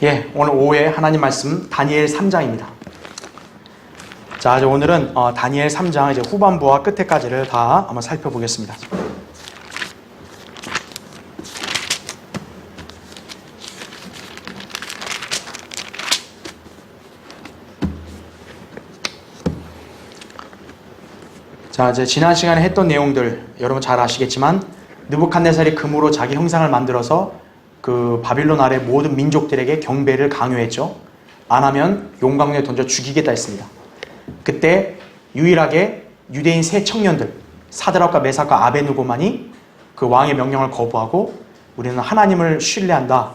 예, 오늘 오후에 하나님 말씀 다니엘 3장입니다. 자, 이제 오늘은 다니엘 3장 이제 후반부와 끝에까지를 다 한번 살펴보겠습니다. 자, 이제 지난 시간에 했던 내용들 여러분 잘 아시겠지만 느부갓네살이 금으로 자기 형상을 만들어서 그 바빌론 아래 모든 민족들에게 경배를 강요했죠. 안 하면 용광로에 던져 죽이겠다 했습니다. 그때 유일하게 유대인 세 청년들 사드락과 메삭과 아베느고만이 그 왕의 명령을 거부하고 우리는 하나님을 신뢰한다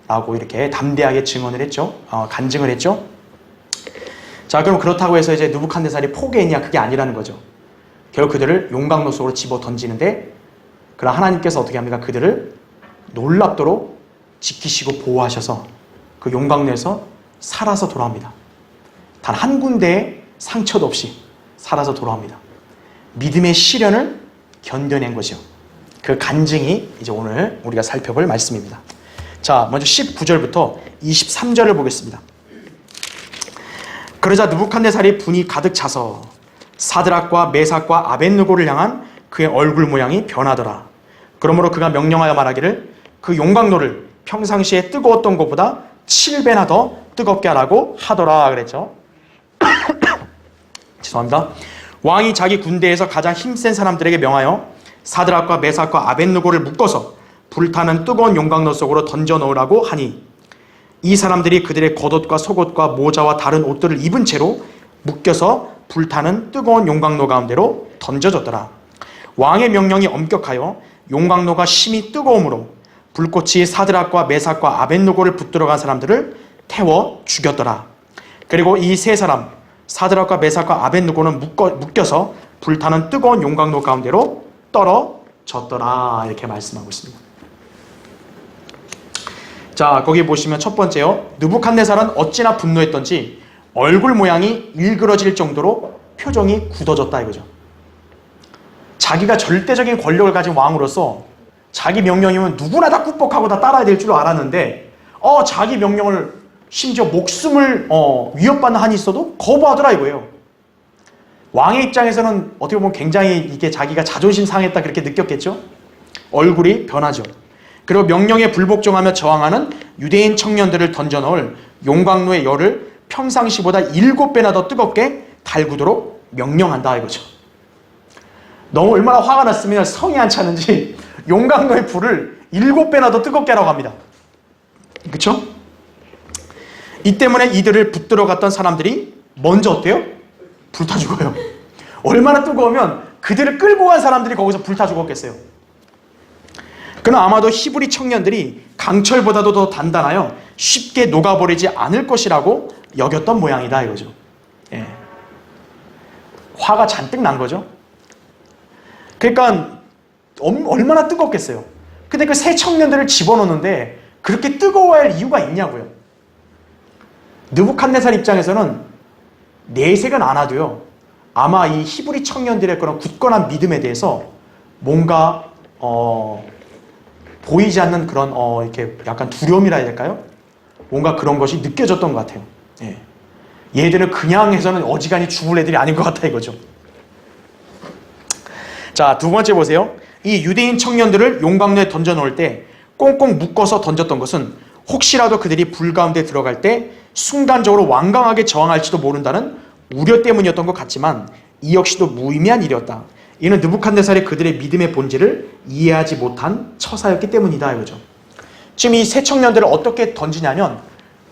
라고 이렇게 담대하게 증언을 했죠. 간증을 했죠. 자, 그럼 그렇다고 해서 이제 느부갓네살이 포기했냐? 그게 아니라는 거죠. 결국 그들을 용광로 속으로 집어 던지는데, 그러나 하나님께서 어떻게 합니까? 그들을 놀랍도록 지키시고 보호하셔서 그 용광로에서 살아서 돌아옵니다. 단 한 군데의 상처도 없이 살아서 돌아옵니다. 믿음의 시련을 견뎌낸 것이요. 그 간증이 이제 오늘 우리가 살펴볼 말씀입니다. 자, 먼저 19절부터 23절을 보겠습니다. 그러자 느부갓네살이 분이 가득 차서 사드락과 메삭과 아벳느고를 향한 그의 얼굴 모양이 변하더라. 그러므로 그가 명령하여 말하기를 그 용광로를 평상시에 뜨거웠던 것보다 7배나 더 뜨겁게 하라고 하더라 그랬죠. 죄송합니다. 왕이 자기 군대에서 가장 힘센 사람들에게 명하여 사드락과 메삭과 아벳느고를 묶어서 불타는 뜨거운 용광로 속으로 던져 넣으라고 하니, 이 사람들이 그들의 겉옷과 속옷과 모자와 다른 옷들을 입은 채로 묶여서 불타는 뜨거운 용광로 가운데로 던져졌더라. 왕의 명령이 엄격하여 용광로가 심히 뜨거움으로 불꽃이 사드락과 메삭과 아벳느고를 붙들어간 사람들을 태워 죽였더라. 그리고 이 세 사람 사드락과 메삭과 아벳느고는 묶여서 불타는 뜨거운 용광로 가운데로 떨어졌더라. 이렇게 말씀하고 있습니다. 자, 거기 보시면 첫 번째요. 느부갓네살은 어찌나 분노했던지 얼굴 모양이 일그러질 정도로 표정이 굳어졌다 이거죠. 자기가 절대적인 권력을 가진 왕으로서 자기 명령이면 누구나 다 꾹뻑하고 다 따라야 될 줄 알았는데 자기 명령을 심지어 목숨을 위협받는 한이 있어도 거부하더라 이거예요. 왕의 입장에서는 어떻게 보면 굉장히 이게 자기가 자존심 상했다 그렇게 느꼈겠죠. 얼굴이 변하죠. 그리고 명령에 불복종하며 저항하는 유대인 청년들을 던져넣을 용광로의 열을 평상시보다 7배나 더 뜨겁게 달구도록 명령한다 이거죠. 너무 얼마나 화가 났으면 성이 안 차는지 용광로의 불을 7배나 더 뜨겁게 하라고 합니다. 그렇죠? 이 때문에 이들을 붙들어 갔던 사람들이 먼저 어때요? 불타 죽어요. 얼마나 뜨거우면 그들을 끌고 간 사람들이 거기서 불타 죽었겠어요. 그러나 아마도 히브리 청년들이 강철보다도 더 단단하여 쉽게 녹아버리지 않을 것이라고 여겼던 모양이다 이거죠. 예. 화가 잔뜩 난 거죠. 그러니까 얼마나 뜨겁겠어요. 근데 그 세 청년들을 집어넣는데 그렇게 뜨거워할 이유가 있냐고요. 느부갓네살 입장에서는 내색은 안 하도요, 아마 이 히브리 청년들의 그런 굳건한 믿음에 대해서 뭔가 보이지 않는 그런 이렇게 약간 두려움이라 해야 될까요? 뭔가 그런 것이 느껴졌던 것 같아요. 예. 얘들은 그냥 해서는 어지간히 죽을 애들이 아닌 것 같다 이거죠. 자, 두 번째 보세요. 이 유대인 청년들을 용광로에 던져 놓을 때 꽁꽁 묶어서 던졌던 것은 혹시라도 그들이 불 가운데 들어갈 때 순간적으로 완강하게 저항할지도 모른다는 우려 때문이었던 것 같지만, 이 역시도 무의미한 일이었다. 이는 느부갓네살이 그들의 믿음의 본질을 이해하지 못한 처사였기 때문이다 이거죠. 지금 이 세 청년들을 어떻게 던지냐면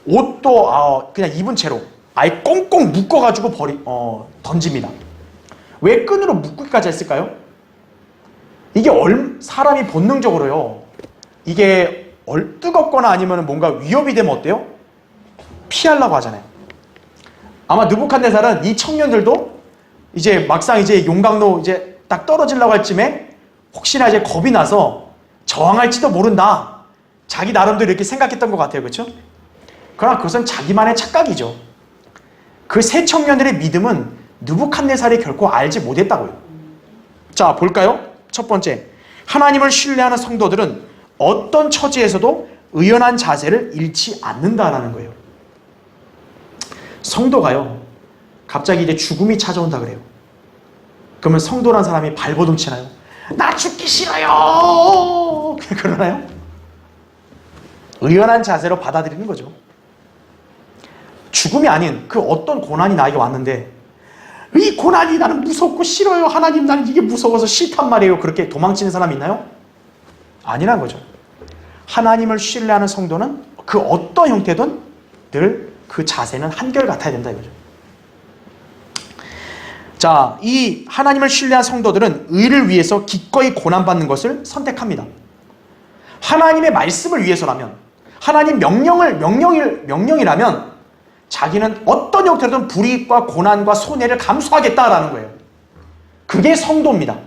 옷도 그냥 입은 채로 아예 꽁꽁 묶어가지고 던집니다. 왜 끈으로 묶기까지 했을까요? 이게 사람이 본능적으로요, 이게 뜨겁거나 아니면 뭔가 위협이 되면 어때요? 피하려고 하잖아요. 아마 느부갓네살은 이 청년들도 이제 막상 이제 용광로 이제 딱 떨어지려고 할 쯤에 혹시나 이제 겁이 나서 저항할지도 모른다, 자기 나름대로 이렇게 생각했던 것 같아요. 그렇죠? 그러나 그것은 자기만의 착각이죠. 그 세 청년들의 믿음은 느부갓네살이 결코 알지 못했다고요. 자, 볼까요? 첫 번째, 하나님을 신뢰하는 성도들은 어떤 처지에서도 의연한 자세를 잃지 않는다라는 거예요. 성도가요, 갑자기 이제 죽음이 찾아온다 그래요. 그러면 성도란 사람이 발버둥 치나요? 나 죽기 싫어요! 그러나요? 의연한 자세로 받아들이는 거죠. 죽음이 아닌 그 어떤 고난이 나에게 왔는데 이 고난이 나는 무섭고 싫어요. 하나님 나는 이게 무서워서 싫단 말이에요. 그렇게 도망치는 사람이 있나요? 아니란 거죠. 하나님을 신뢰하는 성도는 그 어떤 형태든 늘 그 자세는 한결같아야 된다 이거죠. 자, 이 하나님을 신뢰한 성도들은 의를 위해서 기꺼이 고난받는 것을 선택합니다. 하나님의 말씀을 위해서라면, 하나님 명령이라면 자기는 어떤 형태로든 불이익과 고난과 손해를 감수하겠다라는 거예요. 그게 성도입니다.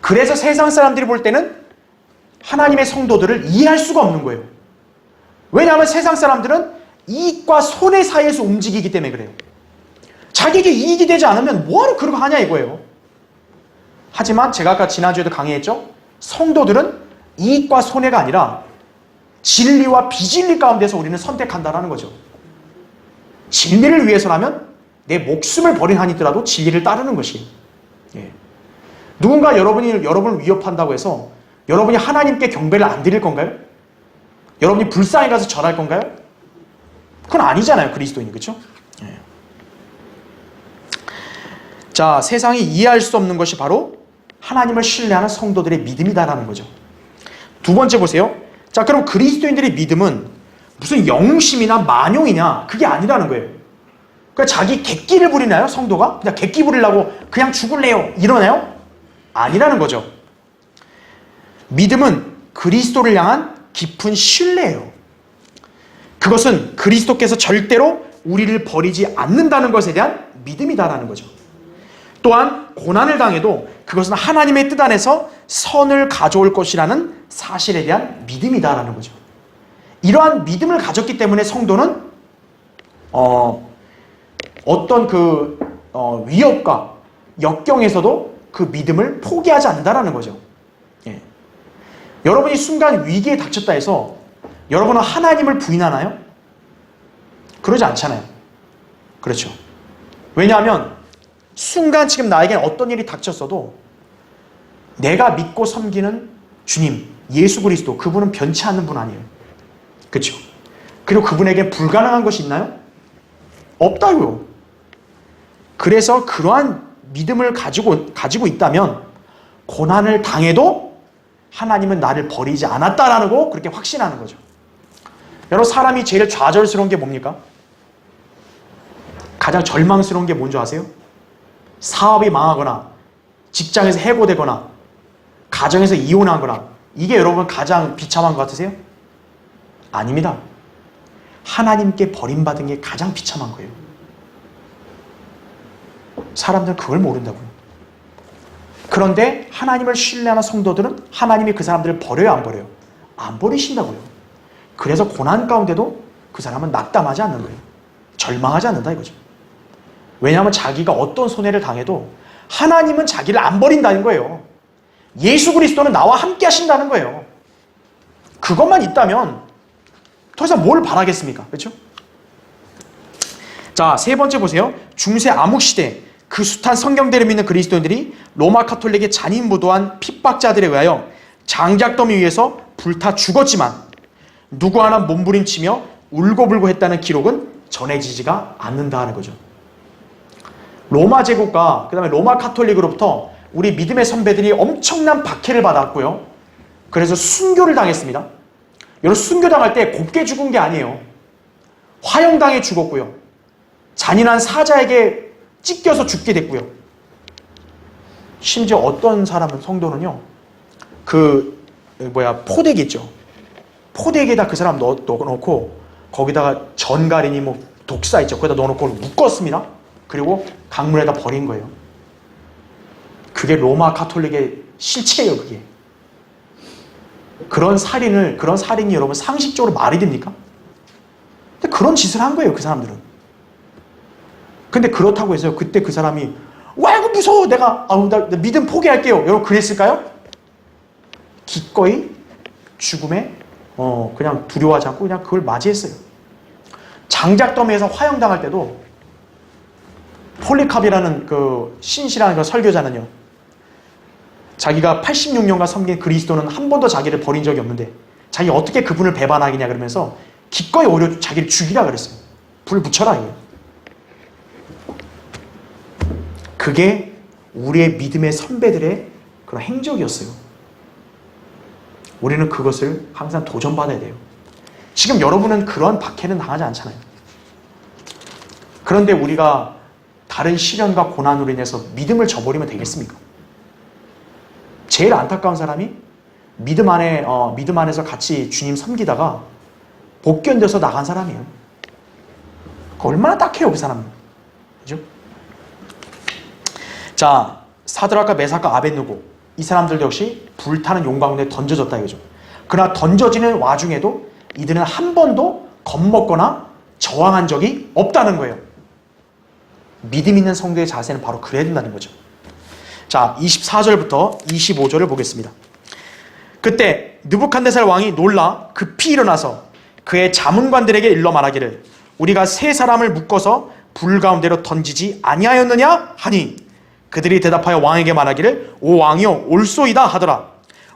그래서 세상 사람들이 볼 때는 하나님의 성도들을 이해할 수가 없는 거예요. 왜냐하면 세상 사람들은 이익과 손해 사이에서 움직이기 때문에 그래요. 자기에게 이익이 되지 않으면 뭐하러 그런 거 하냐 이거예요. 하지만 제가 아까 지난주에도 강의했죠. 성도들은 이익과 손해가 아니라 진리와 비진리 가운데서 우리는 선택한다는 거죠. 진리를 위해서라면 내 목숨을 버린 한이 있더라도 진리를 따르는 것이. 예. 누군가 여러분을 위협한다고 해서 여러분이 하나님께 경배를 안 드릴 건가요? 여러분이 불쌍히 가서 절할 건가요? 그건 아니잖아요. 그리스도인이. 그렇죠? 예. 자, 세상이 이해할 수 없는 것이 바로 하나님을 신뢰하는 성도들의 믿음이다라는 거죠. 두 번째 보세요. 자, 그럼 그리스도인들의 믿음은 무슨 영심이나 만용이냐, 그게 아니라는 거예요. 그러니까 자기 객기를 부리나요? 성도가? 그냥 객기 부리려고 그냥 죽을래요 이러나요? 아니라는 거죠. 믿음은 그리스도를 향한 깊은 신뢰예요. 그것은 그리스도께서 절대로 우리를 버리지 않는다는 것에 대한 믿음이다라는 거죠. 또한 고난을 당해도 그것은 하나님의 뜻 안에서 선을 가져올 것이라는 사실에 대한 믿음이다라는 거죠. 이러한 믿음을 가졌기 때문에 성도는 어떤 위협과 역경에서도 그 믿음을 포기하지 않는다라는 거죠. 예. 여러분이 순간 위기에 닥쳤다 해서 여러분은 하나님을 부인하나요? 그러지 않잖아요. 그렇죠. 왜냐하면 순간 지금 나에겐 어떤 일이 닥쳤어도 내가 믿고 섬기는 주님, 예수 그리스도, 그분은 변치 않는 분 아니에요. 그렇죠. 그리고 그분에게 불가능한 것이 있나요? 없다고요. 그래서 그러한 믿음을 가지고 있다면 고난을 당해도 하나님은 나를 버리지 않았다라는 거 그렇게 확신하는 거죠. 여러분, 사람이 제일 좌절스러운 게 뭡니까? 가장 절망스러운 게 뭔지 아세요? 사업이 망하거나 직장에서 해고되거나 가정에서 이혼하거나, 이게 여러분 가장 비참한 것 같으세요? 아닙니다. 하나님께 버림받은 게 가장 비참한 거예요. 사람들은 그걸 모른다고요. 그런데 하나님을 신뢰하는 성도들은 하나님이 그 사람들을 버려요, 안 버려요? 안 버리신다고요. 그래서 고난 가운데도 그 사람은 낙담하지 않는 거예요. 절망하지 않는다 이거죠. 왜냐하면 자기가 어떤 손해를 당해도 하나님은 자기를 안 버린다는 거예요. 예수 그리스도는 나와 함께 하신다는 거예요. 그것만 있다면 더 이상 뭘 바라겠습니까? 그렇죠? 자, 세 번째 보세요. 중세 암흑시대 그 숱한 성경대를 믿는 그리스도인들이 로마 카톨릭의 잔인무도한 핍박자들에 의하여 장작더미 위에서 불타 죽었지만 누구 하나 몸부림치며 울고불고 했다는 기록은 전해지지가 않는다는 거죠. 로마 제국과 그 다음에 로마 카톨릭으로부터 우리 믿음의 선배들이 엄청난 박해를 받았고요. 그래서 순교를 당했습니다. 여러분, 순교당할 때 곱게 죽은 게 아니에요. 화형당해 죽었고요. 잔인한 사자에게 찢겨서 죽게 됐고요. 심지어 어떤 사람은, 성도는요, 포대기 있죠. 포대기에다 그 사람 넣어놓고 거기다가 전갈이니 독사 있죠. 거기다 넣어놓고 묶었습니다. 그리고 강물에다 버린 거예요. 그게 로마 카톨릭의 실체예요, 그게. 그런 살인이 여러분 상식적으로 말이 됩니까? 근데 그런 짓을 한 거예요, 그 사람들은. 근데 그렇다고 해서 그때 그 사람이 와, 이거 무서워, 나 믿음 포기할게요, 여러분 그랬을까요? 기꺼이 죽음에 그냥 두려워하지 않고 그냥 그걸 맞이했어요. 장작더미에서 화형당할 때도 폴리캅이라는 그 신실한 그 설교자는요, 자기가 86년간 섬긴 그리스도는 한 번도 자기를 버린 적이 없는데 자기 어떻게 그분을 배반하겠냐 그러면서 기꺼이 오히려 자기를 죽이라 그랬어요. 불 붙여라 이거예요. 그게 우리의 믿음의 선배들의 그런 행적이었어요. 우리는 그것을 항상 도전받아야 돼요. 지금 여러분은 그러한 박해는 당하지 않잖아요. 그런데 우리가 다른 시련과 고난으로 인해서 믿음을 저버리면 되겠습니까? 제일 안타까운 사람이 믿음 안에서 같이 주님 섬기다가 못 견뎌서 나간 사람이에요. 얼마나 딱해요, 그 사람은. 그죠? 자, 사드락과 메삭과 아벳느고, 이 사람들도 역시 불타는 용 가운데 던져졌다 이거죠. 그러나 던져지는 와중에도 이들은 한 번도 겁먹거나 저항한 적이 없다는 거예요. 믿음 있는 성도의 자세는 바로 그래야 된다는 거죠. 자, 24절부터 25절을 보겠습니다. 그때 느부갓네살 왕이 놀라 급히 일어나서 그의 자문관들에게 일러 말하기를 우리가 세 사람을 묶어서 불 가운데로 던지지 아니하였느냐 하니 그들이 대답하여 왕에게 말하기를 오 왕이여 옳소이다 하더라.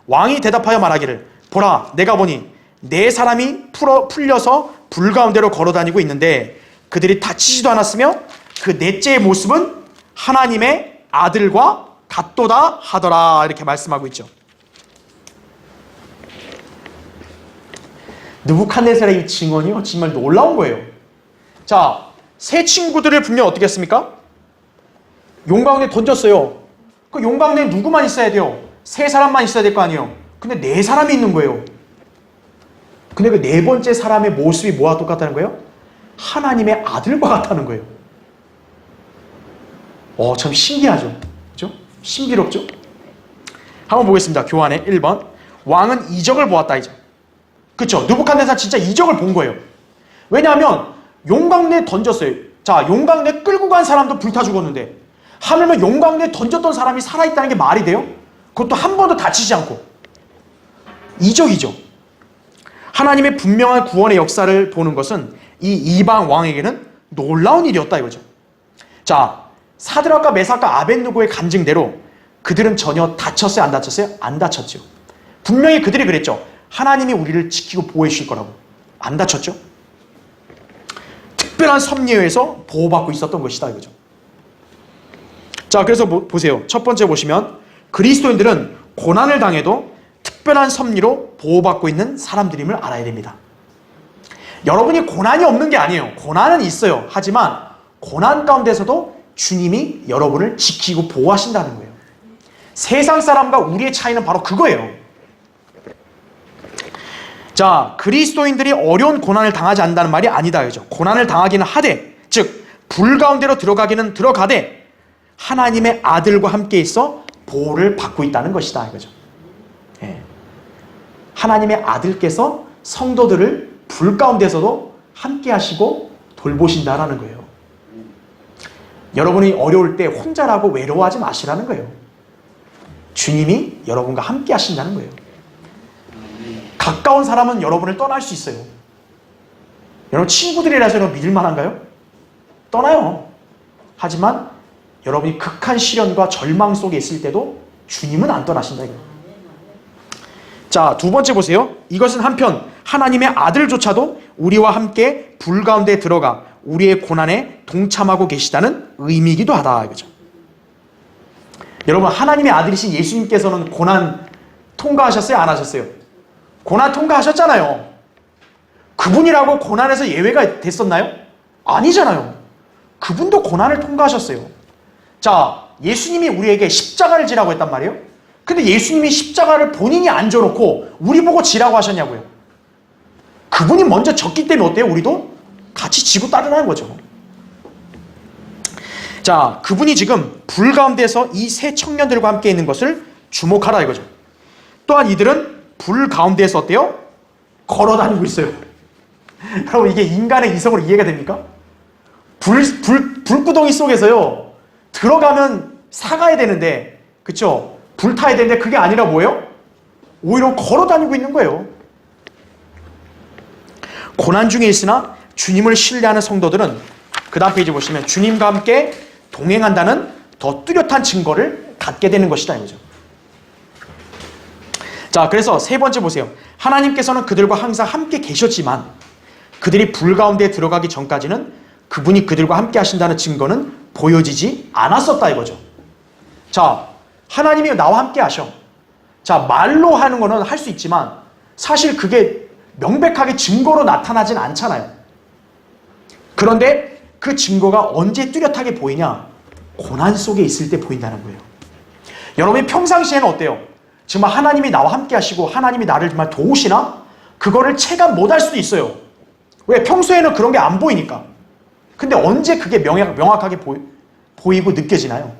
왕이 대답하여 말하기를 보라 내가 보니 네 사람이 풀려서 불 가운데로 걸어다니고 있는데 그들이 다치지도 않았으며 그 넷째의 모습은 하나님의 아들과 같도다 하더라. 이렇게 말씀하고 있죠. 느부갓네살의 이 증언이요 정말 놀라운 거예요. 자, 세 친구들을 분명 어떻게 했습니까? 용 가운데 던졌어요. 그 용 가운데 누구만 있어야 돼요? 세 사람만 있어야 될 거 아니에요? 근데 네 사람이 있는 거예요. 근데 그 네 번째 사람의 모습이 뭐와 똑같다는 거예요? 하나님의 아들과 같다는 거예요. 참 신기하죠? 그죠? 신비롭죠? 한번 보겠습니다. 교환에 1번. 왕은 이적을 보았다, 이제. 그쵸? 느부갓네살 진짜 이적을 본 거예요. 왜냐하면 용광내에 던졌어요. 자, 용광내 끌고 간 사람도 불타 죽었는데 하물며 용광내에 던졌던 사람이 살아있다는 게 말이 돼요? 그것도 한 번도 다치지 않고. 이적이죠. 하나님의 분명한 구원의 역사를 보는 것은 이 이방 왕에게는 놀라운 일이었다 이거죠. 자, 사드락과 메삭과 아벳느고의 간증대로 그들은 전혀 다쳤어요? 안 다쳤어요? 안 다쳤죠. 분명히 그들이 그랬죠. 하나님이 우리를 지키고 보호해 주실 거라고. 안 다쳤죠? 특별한 섭리에 의해서 보호받고 있었던 것이다 이거죠. 자, 그래서 보세요. 첫 번째 보시면 그리스도인들은 고난을 당해도 특별한 섭리로 보호받고 있는 사람들임을 알아야 됩니다. 여러분이 고난이 없는 게 아니에요. 고난은 있어요. 하지만 고난 가운데서도 주님이 여러분을 지키고 보호하신다는 거예요. 세상 사람과 우리의 차이는 바로 그거예요. 자, 그리스도인들이 어려운 고난을 당하지 않는다는 말이 아니다. 그죠? 고난을 당하기는 하되, 즉 불 가운데로 들어가기는 들어가되 하나님의 아들과 함께 있어 보호를 받고 있다는 것이다. 이거죠. 예. 하나님의 아들께서 성도들을 불 가운데서도 함께 하시고 돌보신다라는 거예요. 여러분이 어려울 때 혼자라고 외로워하지 마시라는 거예요. 주님이 여러분과 함께 하신다는 거예요. 가까운 사람은 여러분을 떠날 수 있어요. 여러분 친구들이라서 여러분 믿을 만한가요? 떠나요. 하지만 여러분이 극한 시련과 절망 속에 있을 때도 주님은 안 떠나신다 이거예요. 자, 두 번째 보세요. 이것은 한편 하나님의 아들조차도 우리와 함께 불 가운데 들어가 우리의 고난에 동참하고 계시다는 의미이기도 하다 이거죠. 여러분 하나님의 아들이신 예수님께서는 고난 통과하셨어요? 안 하셨어요? 고난 통과하셨잖아요. 그분이라고 고난에서 예외가 됐었나요? 아니잖아요. 그분도 고난을 통과하셨어요. 자, 예수님이 우리에게 십자가를 지라고 했단 말이에요. 근데 예수님이 십자가를 본인이 안 져놓고 우리 보고 지라고 하셨냐고요. 그분이 먼저 졌기 때문에 어때요? 우리도 같이 지고 따르라는 거죠. 자, 그분이 지금 불 가운데서 이 세 청년들과 함께 있는 것을 주목하라 이거죠. 또한 이들은 불 가운데에서 어때요? 걸어다니고 있어요. 여러분 이게 인간의 이성으로 이해가 됩니까? 불구덩이 속에서요 들어가면 사가야 되는데, 그쵸? 불타야 되는데 그게 아니라 뭐예요? 오히려 걸어다니고 있는 거예요. 고난 중에 있으나 주님을 신뢰하는 성도들은 그 다음 페이지 보시면 주님과 함께 동행한다는 더 뚜렷한 증거를 갖게 되는 것이다 이거죠. 자, 그래서 세 번째 보세요. 하나님께서는 그들과 항상 함께 계셨지만 그들이 불 가운데 들어가기 전까지는 그분이 그들과 함께 하신다는 증거는 보여지지 않았었다 이거죠. 자, 하나님이 나와 함께 하셔. 자, 말로 하는 거는 할 수 있지만 사실 그게 명백하게 증거로 나타나진 않잖아요. 그런데 그 증거가 언제 뚜렷하게 보이냐? 고난 속에 있을 때 보인다는 거예요. 여러분이 평상시에는 어때요? 정말 하나님이 나와 함께 하시고 하나님이 나를 정말 도우시나? 그거를 체감 못할 수도 있어요. 왜? 평소에는 그런 게 안 보이니까. 근데 언제 그게 명확하게 보이고 느껴지나요?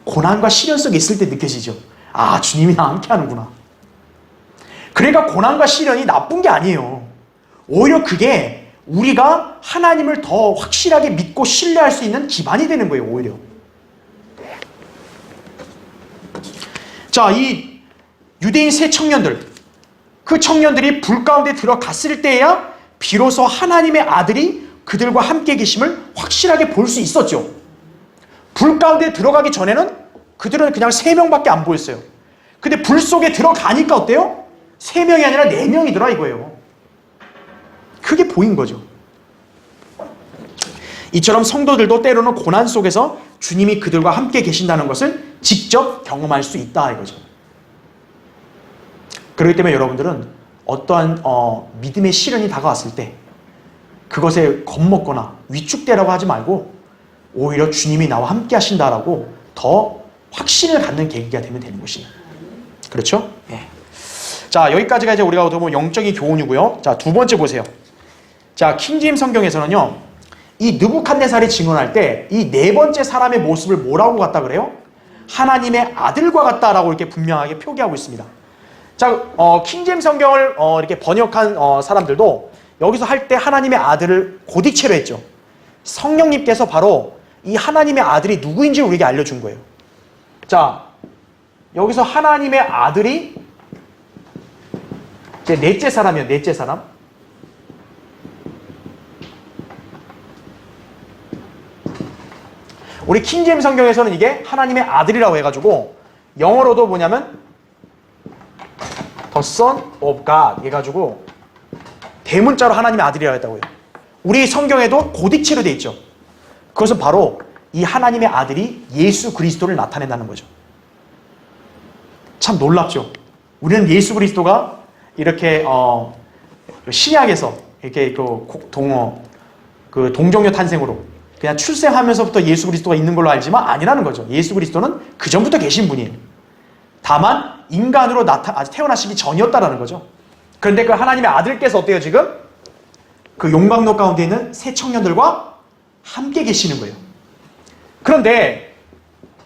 고난과 시련 속에 있을 때 느껴지죠. 아, 주님이 나와 함께 하는구나. 그러니까 고난과 시련이 나쁜 게 아니에요. 오히려 그게 우리가 하나님을 더 확실하게 믿고 신뢰할 수 있는 기반이 되는 거예요, 오히려. 자, 이 유대인 세 청년들, 그 청년들이 불 가운데 들어갔을 때야 비로소 하나님의 아들이 그들과 함께 계심을 확실하게 볼 수 있었죠. 불 가운데 들어가기 전에는 그들은 그냥 3명밖에 안 보였어요. 근데 불 속에 들어가니까 어때요? 3명이 아니라 4명이더라 이거예요. 그게 보인 거죠. 이처럼 성도들도 때로는 고난 속에서 주님이 그들과 함께 계신다는 것을 직접 경험할 수 있다 이거죠. 그렇기 때문에 여러분들은 어떠한 믿음의 시련이 다가왔을 때 그것에 겁먹거나 위축되라고 하지 말고 오히려 주님이 나와 함께 하신다라고 더 확신을 갖는 계기가 되면 되는 것이에요. 그렇죠? 네. 자, 여기까지가 이제 우리가 어떻게 보면 영적인 교훈이고요. 자, 두 번째 보세요. 자, 킹제임스 성경에서는요, 이 느부갓네살이 증언할 때 이 네 번째 사람의 모습을 뭐라고 갖다 그래요? 하나님의 아들과 같다라고 이렇게 분명하게 표기하고 있습니다. 자, 킹제임스 성경을 이렇게 번역한 사람들도 여기서 할 때 하나님의 아들을 고딕체로 했죠. 성령님께서 바로 이 하나님의 아들이 누구인지 우리에게 알려준 거예요. 자, 여기서 하나님의 아들이 이제 넷째 사람이에요. 넷째 사람. 우리 킹제임스 성경에서는 이게 하나님의 아들이라고 해가지고 영어로도 뭐냐면 The Son of God 해가지고 대문자로 하나님의 아들이라고 했다고요. 우리 성경에도 고딕체로 돼 있죠. 그것은 바로 이 하나님의 아들이 예수 그리스도를 나타낸다는 거죠. 참 놀랍죠. 우리는 예수 그리스도가 이렇게 신약에서 이렇게 동정녀 탄생으로 그냥 출생하면서부터 예수 그리스도가 있는 걸로 알지만 아니라는 거죠. 예수 그리스도는 그 전부터 계신 분이에요. 다만 인간으로 태어나시기 전이었다라는 거죠. 그런데 그 하나님의 아들께서 어때요 지금? 그 용광로 가운데 있는 새 청년들과 함께 계시는 거예요. 그런데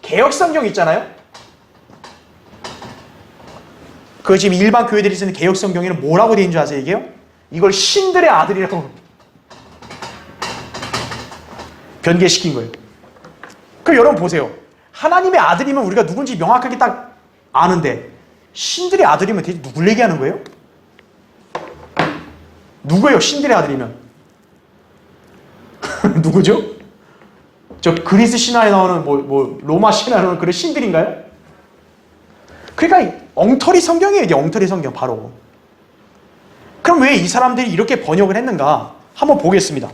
개역성경 있잖아요. 그 지금 일반 교회들이 쓰는 개역성경에는 뭐라고 되어 있는 줄 아세요 이게요? 이걸 신들의 아들이라고 변개시킨 거예요. 그럼 여러분 보세요. 하나님의 아들이면 우리가 누군지 명확하게 딱 아는데 신들의 아들이면 대체 누굴 얘기하는 거예요? 누구예요? 신들의 아들이면? 누구죠? 저 그리스 신화에 나오는 로마 신화에 나오는 그런 신들인가요? 그러니까 엉터리 성경이에요. 이게 엉터리 성경 바로. 그럼 왜 이 사람들이 이렇게 번역을 했는가? 한번 보겠습니다.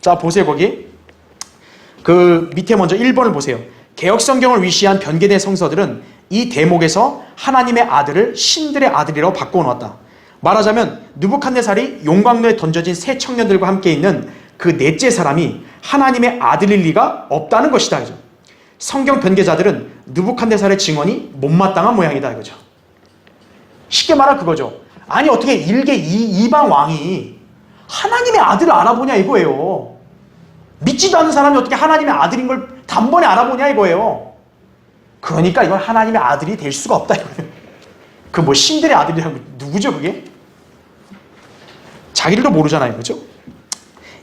자, 보세요 거기. 그 밑에 먼저 1번을 보세요. 개역성경을 위시한 변개된 성서들은 이 대목에서 하나님의 아들을 신들의 아들이라고 바꿔놓았다. 말하자면 느부갓네살이 용광로에 던져진 새 청년들과 함께 있는 그 넷째 사람이 하나님의 아들일 리가 없다는 것이다. 이죠. 성경 변개자들은 느부갓네살의 증언이 못마땅한 모양이다. 이거죠. 쉽게 말하면 그거죠. 아니 어떻게 일개 이방 왕이 하나님의 아들을 알아보냐 이거예요. 믿지도 않는 사람이 어떻게 하나님의 아들인 걸 단번에 알아보냐 이거예요. 그러니까 이건 하나님의 아들이 될 수가 없다 이거예요. 그 뭐 신들의 아들이라고 누구죠 그게? 자기들도 모르잖아요. 그렇죠?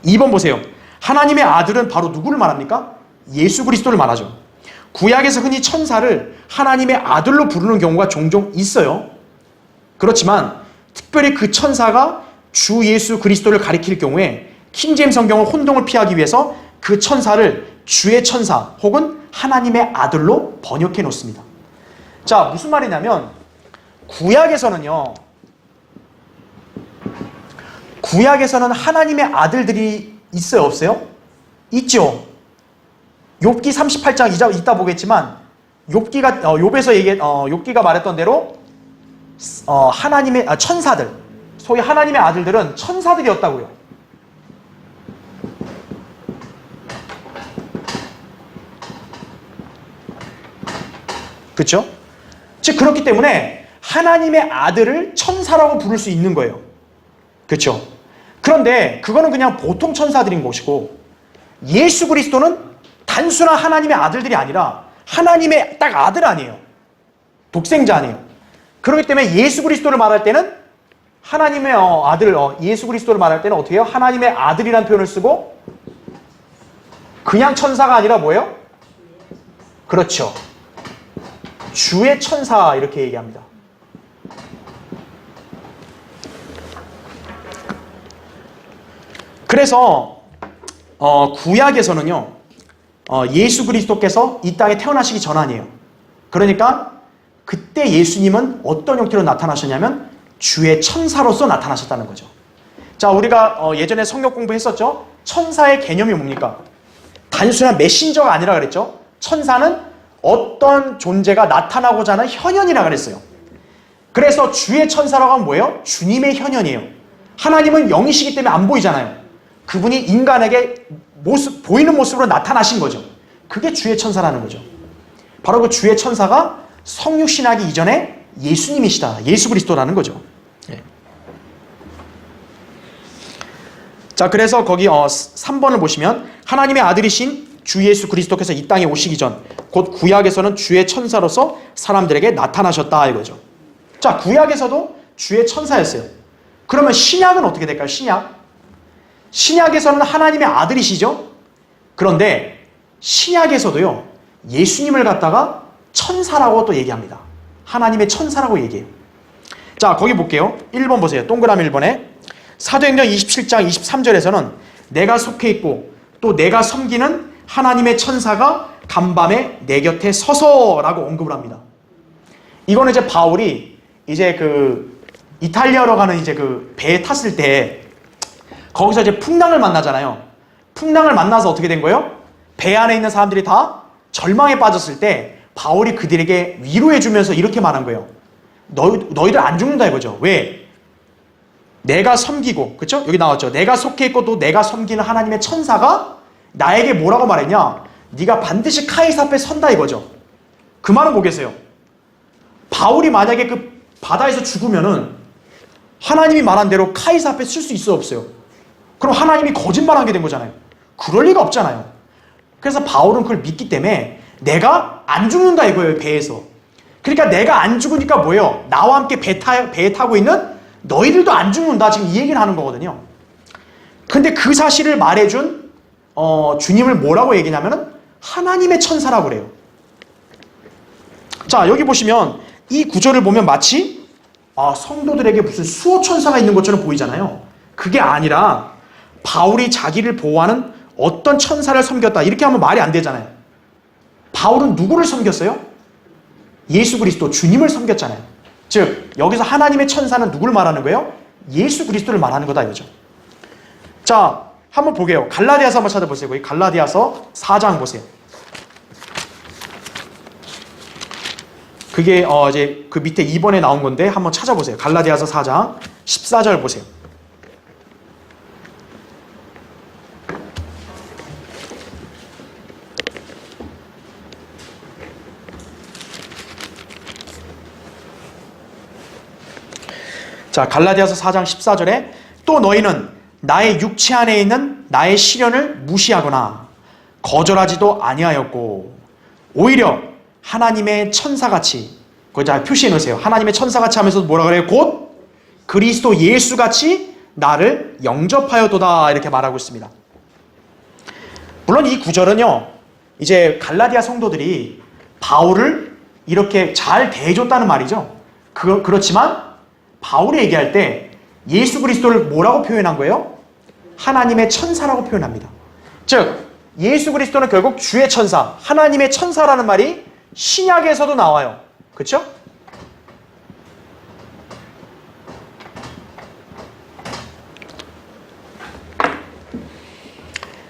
2번 보세요. 하나님의 아들은 바로 누구를 말합니까? 예수 그리스도를 말하죠. 구약에서 흔히 천사를 하나님의 아들로 부르는 경우가 종종 있어요. 그렇지만 특별히 그 천사가 주 예수 그리스도를 가리킬 경우에 킹제임 성경은 혼동을 피하기 위해서 그 천사를 주의 천사 혹은 하나님의 아들로 번역해 놓습니다. 자, 무슨 말이냐면 구약에서는 하나님의 아들들이 있어요, 없어요? 있죠. 욥기 38장 이따 보겠지만 욥기가 말했던 대로 하나님의 천사들, 소위 하나님의 아들들은 천사들이었다고요. 그렇죠? 즉 그렇기 때문에 하나님의 아들을 천사라고 부를 수 있는 거예요. 그렇죠? 그런데 그거는 그냥 보통 천사들인 것이고 예수 그리스도는 단순한 하나님의 아들들이 아니라 하나님의 딱 아들 아니에요. 독생자 아니에요. 그렇기 때문에 예수 그리스도를 말할 때는 하나님의 아들, 예수 그리스도를 말할 때는 어떻게 해요? 하나님의 아들이라는 표현을 쓰고 그냥 천사가 아니라 뭐예요? 그렇죠. 주의 천사 이렇게 얘기합니다. 그래서 구약에서는요 예수 그리스도께서 이 땅에 태어나시기 전 아니에요. 그러니까 그때 예수님은 어떤 형태로 나타나셨냐면 주의 천사로서 나타나셨다는 거죠. 자, 우리가 예전에 성경 공부했었죠. 천사의 개념이 뭡니까? 단순한 메신저가 아니라 그랬죠. 천사는 어떤 존재가 나타나고자 하는 현현이라 그랬어요. 그래서 주의 천사라고 하면 뭐예요? 주님의 현현이에요. 하나님은 영이시기 때문에 안 보이잖아요. 그분이 인간에게 보이는 모습으로 나타나신 거죠. 그게 주의 천사라는 거죠. 바로 그 주의 천사가 성육신하기 이전에 예수님이시다. 예수 그리스도라는 거죠. 네. 자, 그래서 거기 3번을 보시면 하나님의 아들이신 주 예수 그리스도께서 이 땅에 오시기 전 곧 구약에서는 주의 천사로서 사람들에게 나타나셨다 이거죠. 자, 구약에서도 주의 천사였어요. 그러면 신약은 어떻게 될까요? 신약에서는 하나님의 아들이시죠. 그런데 신약에서도요 예수님을 갖다가 천사라고 또 얘기합니다. 하나님의 천사라고 얘기해요. 자, 거기 볼게요. 1번 보세요. 동그라미 1번에 사도행전 27장 23절에서는 내가 속해 있고 또 내가 섬기는 하나님의 천사가 간밤에 내 곁에 서서라고 언급을 합니다. 이거는 이제 바울이 이제 그 이탈리아로 가는 이제 그 배에 탔을 때 거기서 이제 풍랑을 만나잖아요. 풍랑을 만나서 어떻게 된 거예요? 배 안에 있는 사람들이 다 절망에 빠졌을 때 바울이 그들에게 위로해주면서 이렇게 말한 거예요. 너희들 안 죽는다 이거죠. 왜? 내가 섬기고, 그쵸? 여기 나왔죠. 내가 속해 있고 또 내가 섬기는 하나님의 천사가 나에게 뭐라고 말했냐? 네가 반드시 카이사 앞에 선다 이거죠. 그 말은 뭐겠어요? 바울이 만약에 그 바다에서 죽으면은 하나님이 말한 대로 카이사 앞에 쓸 수 있어 없어요? 그럼 하나님이 거짓말하게 된 거잖아요. 그럴 리가 없잖아요. 그래서 바울은 그걸 믿기 때문에 내가 안 죽는다 이거예요. 배에서. 그러니까 내가 안 죽으니까 뭐예요? 나와 함께 배에 타고 있는 너희들도 안 죽는다. 지금 이 얘기를 하는 거거든요. 근데 그 사실을 말해준 주님을 뭐라고 얘기냐면은 하나님의 천사라고 그래요. 자, 여기 보시면 이 구절을 보면 마치 성도들에게 무슨 수호 천사가 있는 것처럼 보이잖아요. 그게 아니라 바울이 자기를 보호하는 어떤 천사를 섬겼다 이렇게 하면 말이 안 되잖아요. 바울은 누구를 섬겼어요? 예수 그리스도 주님을 섬겼잖아요. 즉 여기서 하나님의 천사는 누구를 말하는 거예요? 예수 그리스도를 말하는 거다 이거죠. 자, 한번 보게요. 갈라디아서 한번 찾아보세요. 거기 갈라디아서 4장 보세요. 그게 이제 그 밑에 2번에 나온 건데 한번 찾아보세요. 갈라디아서 4장 14절 보세요. 자, 갈라디아서 4장 14절에 또 너희는 나의 육체 안에 있는 나의 시련을 무시하거나 거절하지도 아니하였고 오히려 하나님의 천사같이 거기다 표시해 놓으세요. 하나님의 천사같이 하면서 뭐라 그래요? 곧 그리스도 예수같이 나를 영접하였도다 이렇게 말하고 있습니다. 물론 이 구절은요 이제 갈라디아 성도들이 바울을 이렇게 잘 대해줬다는 말이죠. 그렇지만 바울이 얘기할 때 예수 그리스도를 뭐라고 표현한 거예요? 하나님의 천사라고 표현합니다. 즉 예수 그리스도는 결국 주의 천사, 하나님의 천사라는 말이 신약에서도 나와요. 그렇죠?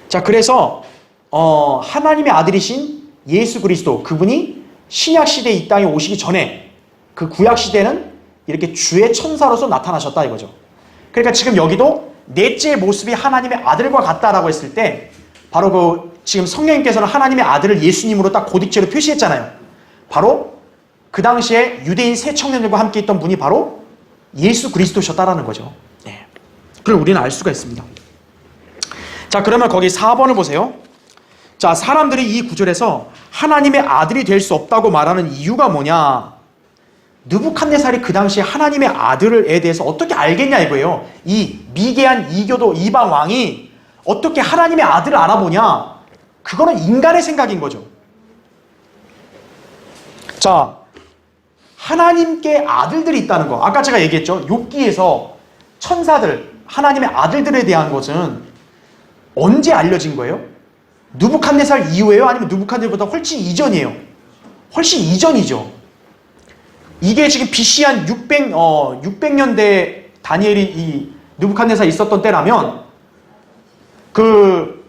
자, 그래서 하나님의 아들이신 예수 그리스도, 그분이 신약 시대에 이 땅에 오시기 전에 그 구약 시대는 이렇게 주의 천사로서 나타나셨다 이거죠. 그러니까 지금 여기도 넷째의 모습이 하나님의 아들과 같다라고 했을 때 바로 그 지금 성령님께서는 하나님의 아들을 예수님으로 딱 고딕체로 표시했잖아요. 바로 그 당시에 유대인 세 청년들과 함께 있던 분이 바로 예수 그리스도셨다라는 거죠. 네. 그걸 우리는 알 수가 있습니다. 자, 그러면 거기 4번을 보세요. 자, 사람들이 이 구절에서 하나님의 아들이 될 수 없다고 말하는 이유가 뭐냐? 느부갓네살이 그 당시에 하나님의 아들에 대해서 어떻게 알겠냐 이거예요. 이 미개한 이교도 이방 왕이 어떻게 하나님의 아들을 알아보냐? 그거는 인간의 생각인 거죠. 자, 하나님께 아들들이 있다는 거. 아까 제가 얘기했죠. 욥기에서 천사들, 하나님의 아들들에 대한 것은 언제 알려진 거예요? 느부갓네살 이후에요? 아니면 느부갓네살보다 훨씬 이전이에요? 훨씬 이전이죠. 이게 지금 BC 한 600년대 다니엘이 이 느부갓네살 있었던 때라면 그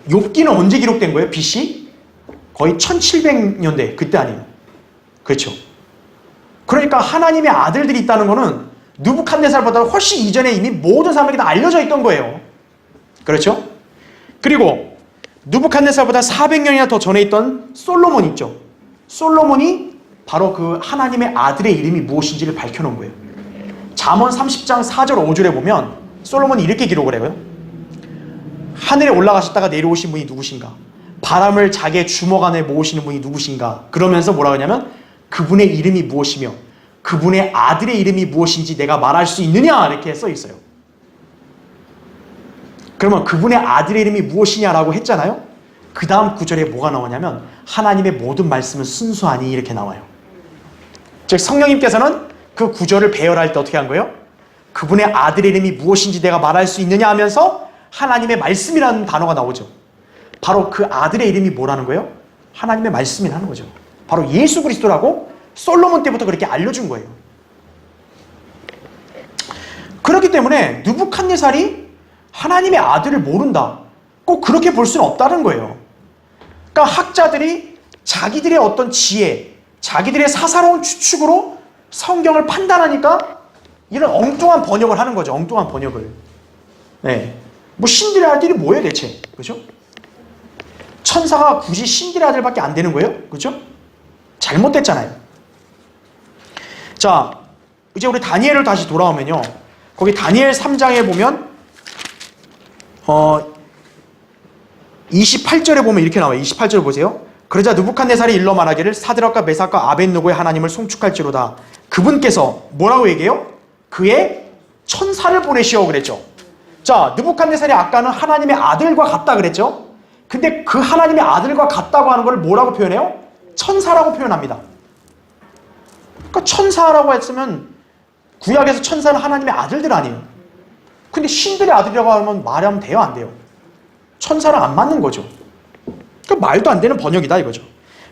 욥기는 언제 기록된 거예요? BC? 거의 1700년대 그때 아니에요? 그렇죠. 그러니까 하나님의 아들들이 있다는 거는 느부갓네살보다 훨씬 이전에 이미 모든 사람에게 다 알려져 있던 거예요. 그렇죠? 그리고 느부갓네살보다 400년이나 더 전에 있던 솔로몬 있죠. 솔로몬이 바로 그 하나님의 아들의 이름이 무엇인지를 밝혀놓은 거예요. 잠언 30장 4절 5절에 보면 솔로몬이 이렇게 기록을 해요. 하늘에 올라가셨다가 내려오신 분이 누구신가? 바람을 자기의 주먹 안에 모으시는 분이 누구신가? 그러면서 뭐라고 하냐면 그분의 이름이 무엇이며 그분의 아들의 이름이 무엇인지 내가 말할 수 있느냐? 이렇게 써 있어요. 그러면 그분의 아들의 이름이 무엇이냐라고 했잖아요. 그 다음 구절에 뭐가 나오냐면 하나님의 모든 말씀은 순수하니 이렇게 나와요. 즉 성령님께서는 그 구절을 배열할 때 어떻게 한 거예요? 그분의 아들의 이름이 무엇인지 내가 말할 수 있느냐 하면서 하나님의 말씀이라는 단어가 나오죠. 바로 그 아들의 이름이 뭐라는 거예요? 하나님의 말씀이라는 거죠. 바로 예수 그리스도라고 솔로몬 때부터 그렇게 알려준 거예요. 그렇기 때문에 느부갓네살이 하나님의 아들을 모른다. 꼭 그렇게 볼 수는 없다는 거예요. 그러니까 학자들이 자기들의 어떤 지혜, 자기들의 사사로운 추측으로 성경을 판단하니까 이런 엉뚱한 번역을 하는 거죠. 엉뚱한 번역을. 네. 뭐 신들의 아들이 뭐예요 대체? 그죠? 천사가 굳이 신들의 아들밖에 안 되는 거예요? 그죠? 잘못됐잖아요. 자, 이제 우리 다니엘을 다시 돌아오면요. 거기 다니엘 3장에 보면 28절에 보면 이렇게 나와요. 28절 보세요. 그러자 느부갓네살이 일러 말하기를 사드락과 메삭과 아벳느고의 하나님을 송축할지로다. 그분께서 뭐라고 얘기해요? 그의 천사를 보내시오 그랬죠. 자, 느부갓네살이 아까는 하나님의 아들과 같다 그랬죠. 근데 그 하나님의 아들과 같다고 하는 걸 뭐라고 표현해요? 천사라고 표현합니다. 그러니까 천사라고 했으면 구약에서 천사는 하나님의 아들들 아니에요. 근데 신들의 아들이라고 하면 말하면 돼요? 안 돼요? 천사랑 안 맞는 거죠. 그러니까 말도 안 되는 번역이다 이거죠.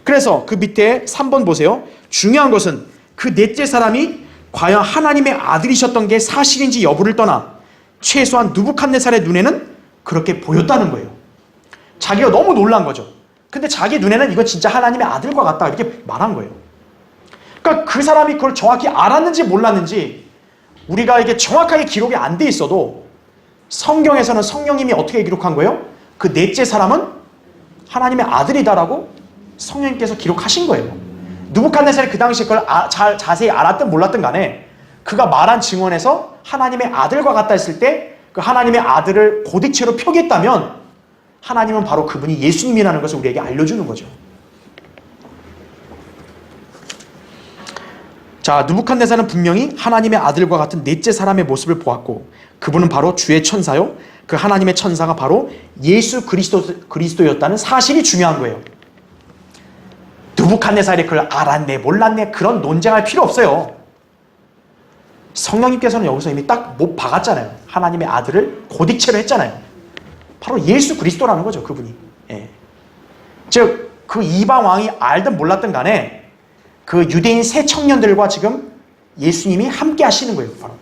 그래서 그 밑에 3번 보세요. 중요한 것은 그 넷째 사람이 과연 하나님의 아들이셨던 게 사실인지 여부를 떠나 최소한 느부갓네살의 눈에는 그렇게 보였다는 거예요. 자기가 너무 놀란 거죠. 근데 자기 눈에는 이건 진짜 하나님의 아들과 같다 이렇게 말한 거예요. 그러니까 그 사람이 그걸 정확히 알았는지 몰랐는지 우리가 이게 정확하게 기록이 안 돼 있어도 성경에서는 성령님이 어떻게 기록한 거예요? 그 넷째 사람은 하나님의 아들이다라고 성령님께서 기록하신 거예요. 느부갓네살이 그 당시에 그걸 자세히 알았든 몰랐든 간에 그가 말한 증언에서 하나님의 아들과 같다 했을 때 그 하나님의 아들을 고딕체로 표기했다면 하나님은 바로 그분이 예수님이라는 것을 우리에게 알려주는 거죠. 자, 느부갓네살은 분명히 하나님의 아들과 같은 넷째 사람의 모습을 보았고 그분은 바로 주의 천사요. 그 하나님의 천사가 바로 예수 그리스도였다는 사실이 중요한 거예요. 느부갓네살이 그걸 알았네 몰랐네 그런 논쟁할 필요 없어요. 성령님께서는 여기서 이미 딱 못 박았잖아요. 하나님의 아들을 고딕체로 했잖아요. 바로 예수 그리스도라는 거죠, 그분이. 예. 즉, 그 이방 왕이 알든 몰랐든 간에 그 유대인 새 청년들과 지금 예수님이 함께 하시는 거예요, 바로.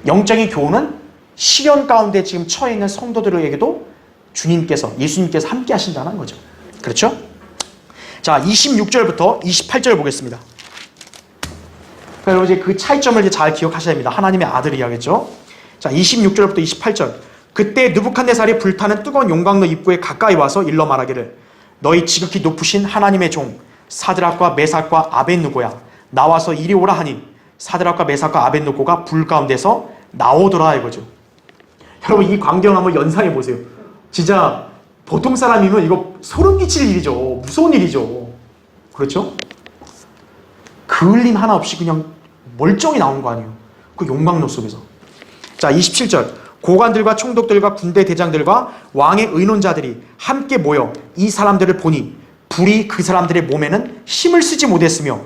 영적인 교훈은 시련 가운데 지금 처해 있는 성도들에게도 주님께서, 예수님께서 함께 하신다는 거죠. 그렇죠? 자, 26절부터 28절 보겠습니다. 그러니까 이제 그 차이점을 이제 잘 기억하셔야 됩니다. 하나님의 아들이야겠죠? 자, 26절부터 28절. 그때 느부갓네살이 불타는 뜨거운 용광로 입구에 가까이 와서 일러 말하기를 너희 지극히 높으신 하나님의 종 사드락과 메삭과 아벳느고야 나와서 이리 오라 하니 사드락과 메삭과 아벳느고가 불 가운데서 나오더라 이거죠. 여러분 이 광경 한번 연상해 보세요. 진짜 보통 사람이면 이거 소름 끼칠 일이죠. 무서운 일이죠. 그렇죠? 그을림 하나 없이 그냥 멀쩡히 나온 거 아니에요. 그 용광로 속에서. 자, 27절. 고관들과 총독들과 군대 대장들과 왕의 의논자들이 함께 모여 이 사람들을 보니 불이 그 사람들의 몸에는 힘을 쓰지 못했으며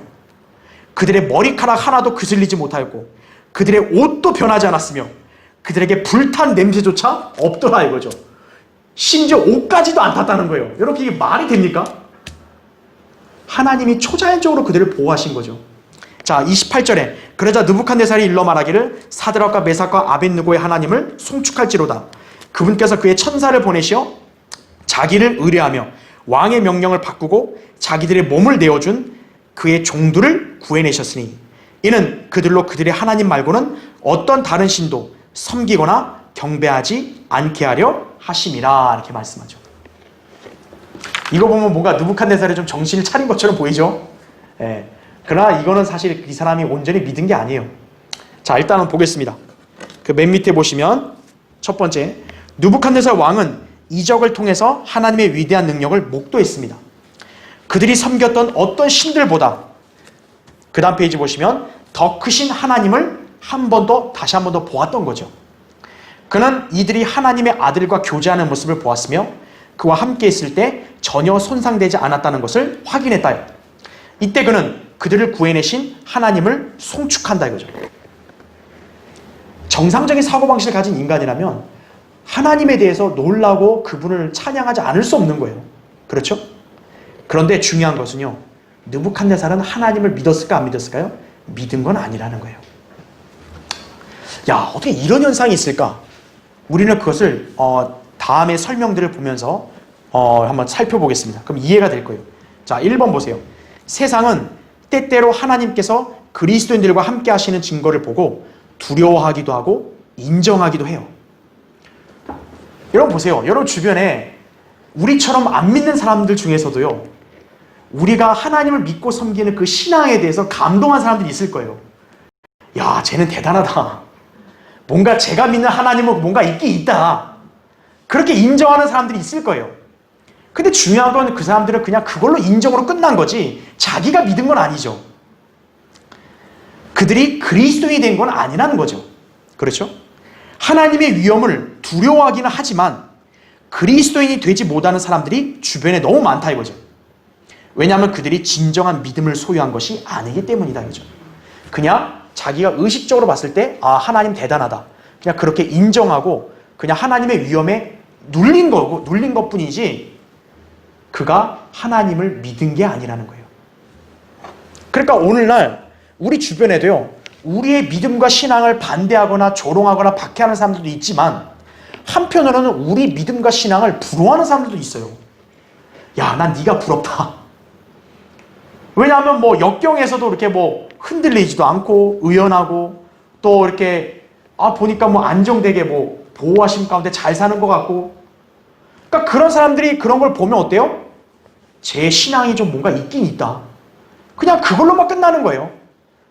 그들의 머리카락 하나도 그슬리지 못하였고 그들의 옷도 변하지 않았으며 그들에게 불탄 냄새조차 없더라 이거죠. 심지어 옷까지도 안 탔다는 거예요. 이렇게 이게 말이 됩니까? 하나님이 초자연적으로 그들을 보호하신 거죠. 자, 28절에 그러자 느부갓네살이 일러 말하기를 사드락과 메삭과 아벳느고의 하나님을 송축할지로다. 그분께서 그의 천사를 보내시어 자기를 의뢰하며 왕의 명령을 바꾸고 자기들의 몸을 내어준 그의 종들을 구해내셨으니 이는 그들로 그들의 하나님 말고는 어떤 다른 신도 섬기거나 경배하지 않게 하려 하심이라 이렇게 말씀하죠. 이거 보면 뭔가 느부갓네살이 좀 정신을 차린 것처럼 보이죠? 예. 그러나 이거는 사실 이 사람이 온전히 믿은 게 아니에요. 자, 일단은 보겠습니다. 그 맨 밑에 보시면 첫 번째, 느부갓네살 왕은 이적을 통해서 하나님의 위대한 능력을 목도했습니다. 그들이 섬겼던 어떤 신들보다 그 다음 페이지 보시면 더 크신 하나님을 다시 한 번 더 보았던 거죠. 그는 이들이 하나님의 아들과 교제하는 모습을 보았으며 그와 함께 있을 때 전혀 손상되지 않았다는 것을 확인했다. 이때 그는 그들을 구해내신 하나님을 송축한다 이거죠. 정상적인 사고방식을 가진 인간이라면 하나님에 대해서 놀라고 그분을 찬양하지 않을 수 없는 거예요. 그렇죠? 그런데 중요한 것은요. 느부갓네살은 하나님을 믿었을까 안 믿었을까요? 믿은 건 아니라는 거예요. 야, 어떻게 이런 현상이 있을까? 우리는 그것을 다음에 설명들을 보면서 한번 살펴보겠습니다. 그럼 이해가 될 거예요. 자, 1번 보세요. 세상은 때때로 하나님께서 그리스도인들과 함께 하시는 증거를 보고 두려워하기도 하고 인정하기도 해요. 여러분 보세요. 여러분 주변에 우리처럼 안 믿는 사람들 중에서도요. 우리가 하나님을 믿고 섬기는 그 신앙에 대해서 감동한 사람들이 있을 거예요. 야, 쟤는 대단하다. 뭔가 제가 믿는 하나님은 뭔가 있긴 있다. 그렇게 인정하는 사람들이 있을 거예요. 근데 중요한 건 그 사람들은 그냥 그걸로 인정으로 끝난 거지 자기가 믿은 건 아니죠. 그들이 그리스도인이 된 건 아니라는 거죠. 그렇죠? 하나님의 위엄을 두려워하기는 하지만 그리스도인이 되지 못하는 사람들이 주변에 너무 많다 이거죠. 왜냐하면 그들이 진정한 믿음을 소유한 것이 아니기 때문이다 이거죠. 그냥 자기가 의식적으로 봤을 때 하나님 대단하다. 그냥 그렇게 인정하고 그냥 하나님의 위엄에 눌린 것뿐이지 그가 하나님을 믿은 게 아니라는 거예요. 그러니까 오늘날 우리 주변에도요. 우리의 믿음과 신앙을 반대하거나 조롱하거나 박해하는 사람들도 있지만 한편으로는 우리 믿음과 신앙을 부러워하는 사람들도 있어요. 야, 난 네가 부럽다. 왜냐하면 역경에서도 이렇게 흔들리지도 않고 의연하고 또 이렇게 보니까 안정되게 보호하심 가운데 잘 사는 것 같고 그러니까 그런 사람들이 그런 걸 보면 어때요? 제 신앙이 좀 뭔가 있긴 있다. 그냥 그걸로만 끝나는 거예요.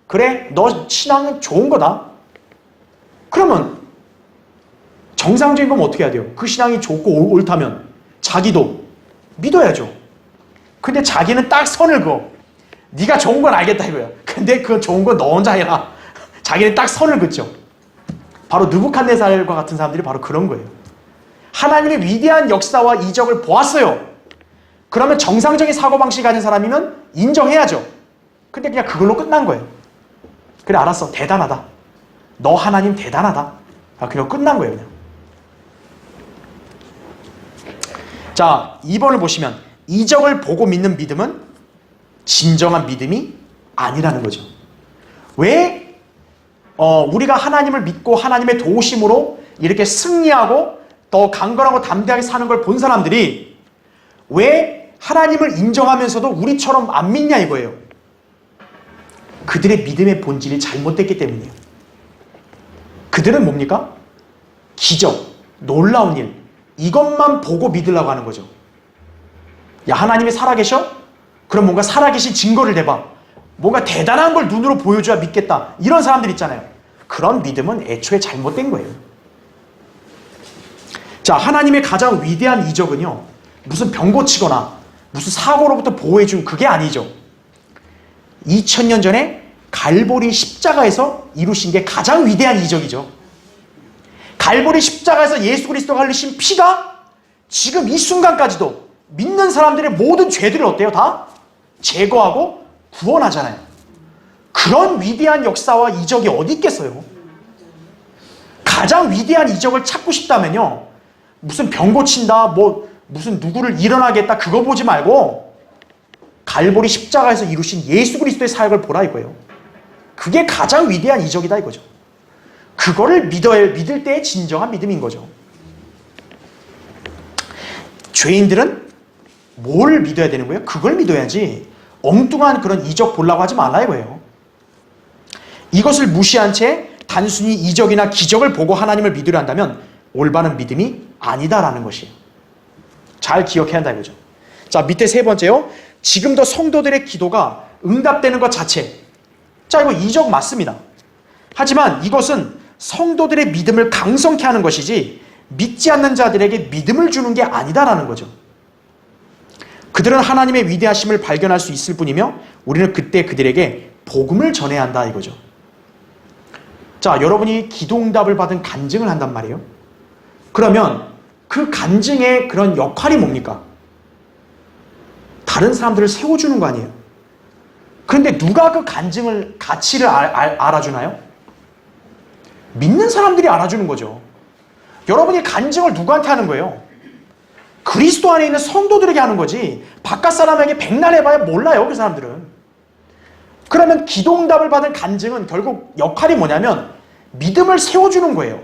그래, 너 신앙은 좋은 거다. 그러면 정상적인 건 어떻게 해야 돼요? 그 신앙이 좋고 옳다면 자기도 믿어야죠. 근데 자기는 딱 선을 그어. 네가 좋은 건 알겠다 이거야. 근데 그 좋은 건 너 혼자 해라. 자기는 딱 선을 긋죠. 바로 느부갓네살과 같은 사람들이 바로 그런 거예요. 하나님의 위대한 역사와 이적을 보았어요. 그러면 정상적인 사고방식을 가진 사람이면 인정해야죠. 근데 그냥 그걸로 끝난 거예요. 그래, 알았어. 대단하다. 너 하나님 대단하다. 그냥 끝난 거예요, 그냥. 자, 2번을 보시면 이적을 보고 믿는 믿음은 진정한 믿음이 아니라는 거죠. 왜 우리가 하나님을 믿고 하나님의 도우심으로 이렇게 승리하고 더 강건하고 담대하게 사는 걸 본 사람들이 왜 하나님을 인정하면서도 우리처럼 안 믿냐 이거예요. 그들의 믿음의 본질이 잘못됐기 때문이에요. 그들은 뭡니까? 기적, 놀라운 일, 이것만 보고 믿으려고 하는 거죠. 야, 하나님이 살아계셔? 그럼 뭔가 살아계신 증거를 대봐. 뭔가 대단한 걸 눈으로 보여줘야 믿겠다. 이런 사람들 있잖아요. 그런 믿음은 애초에 잘못된 거예요. 자, 하나님의 가장 위대한 이적은요, 무슨 병 고치거나 무슨 사고로부터 보호해준 그게 아니죠. 2000년 전에 갈보리 십자가에서 이루신 게 가장 위대한 이적이죠. 갈보리 십자가에서 예수 그리스도가 흘리신 피가 지금 이 순간까지도 믿는 사람들의 모든 죄들을 어때요? 다 제거하고 구원하잖아요. 그런 위대한 역사와 이적이 어디 있겠어요? 가장 위대한 이적을 찾고 싶다면요, 무슨 병 고친다, 무슨 누구를 일어나겠다, 그거 보지 말고 갈보리 십자가에서 이루신 예수 그리스도의 사역을 보라 이거예요. 그게 가장 위대한 이적이다 이거죠. 그거를 믿을 때의 진정한 믿음인 거죠. 죄인들은 뭘 믿어야 되는 거예요? 그걸 믿어야지 엉뚱한 그런 이적 보려고 하지 말라 이거예요. 이것을 무시한 채 단순히 이적이나 기적을 보고 하나님을 믿으려 한다면 올바른 믿음이 아니다라는 것이에요. 잘 기억해야 한다 이거죠. 자, 밑에 세 번째요. 지금도 성도들의 기도가 응답되는 것 자체. 자, 이거 이적 맞습니다. 하지만 이것은 성도들의 믿음을 강성케 하는 것이지 믿지 않는 자들에게 믿음을 주는 게 아니다라는 거죠. 그들은 하나님의 위대하심을 발견할 수 있을 뿐이며 우리는 그때 그들에게 복음을 전해야 한다 이거죠. 자, 여러분이 기도응답을 받은 간증을 한단 말이에요. 그러면 그 간증의 그런 역할이 뭡니까? 다른 사람들을 세워주는 거 아니에요. 그런데 누가 그 간증을 가치를 알아주나요? 믿는 사람들이 알아주는 거죠. 여러분이 간증을 누구한테 하는 거예요? 그리스도 안에 있는 성도들에게 하는 거지 바깥 사람에게 백날 해봐야 몰라요, 그 사람들은. 그러면 기도응답을 받은 간증은 결국 역할이 뭐냐면 믿음을 세워주는 거예요.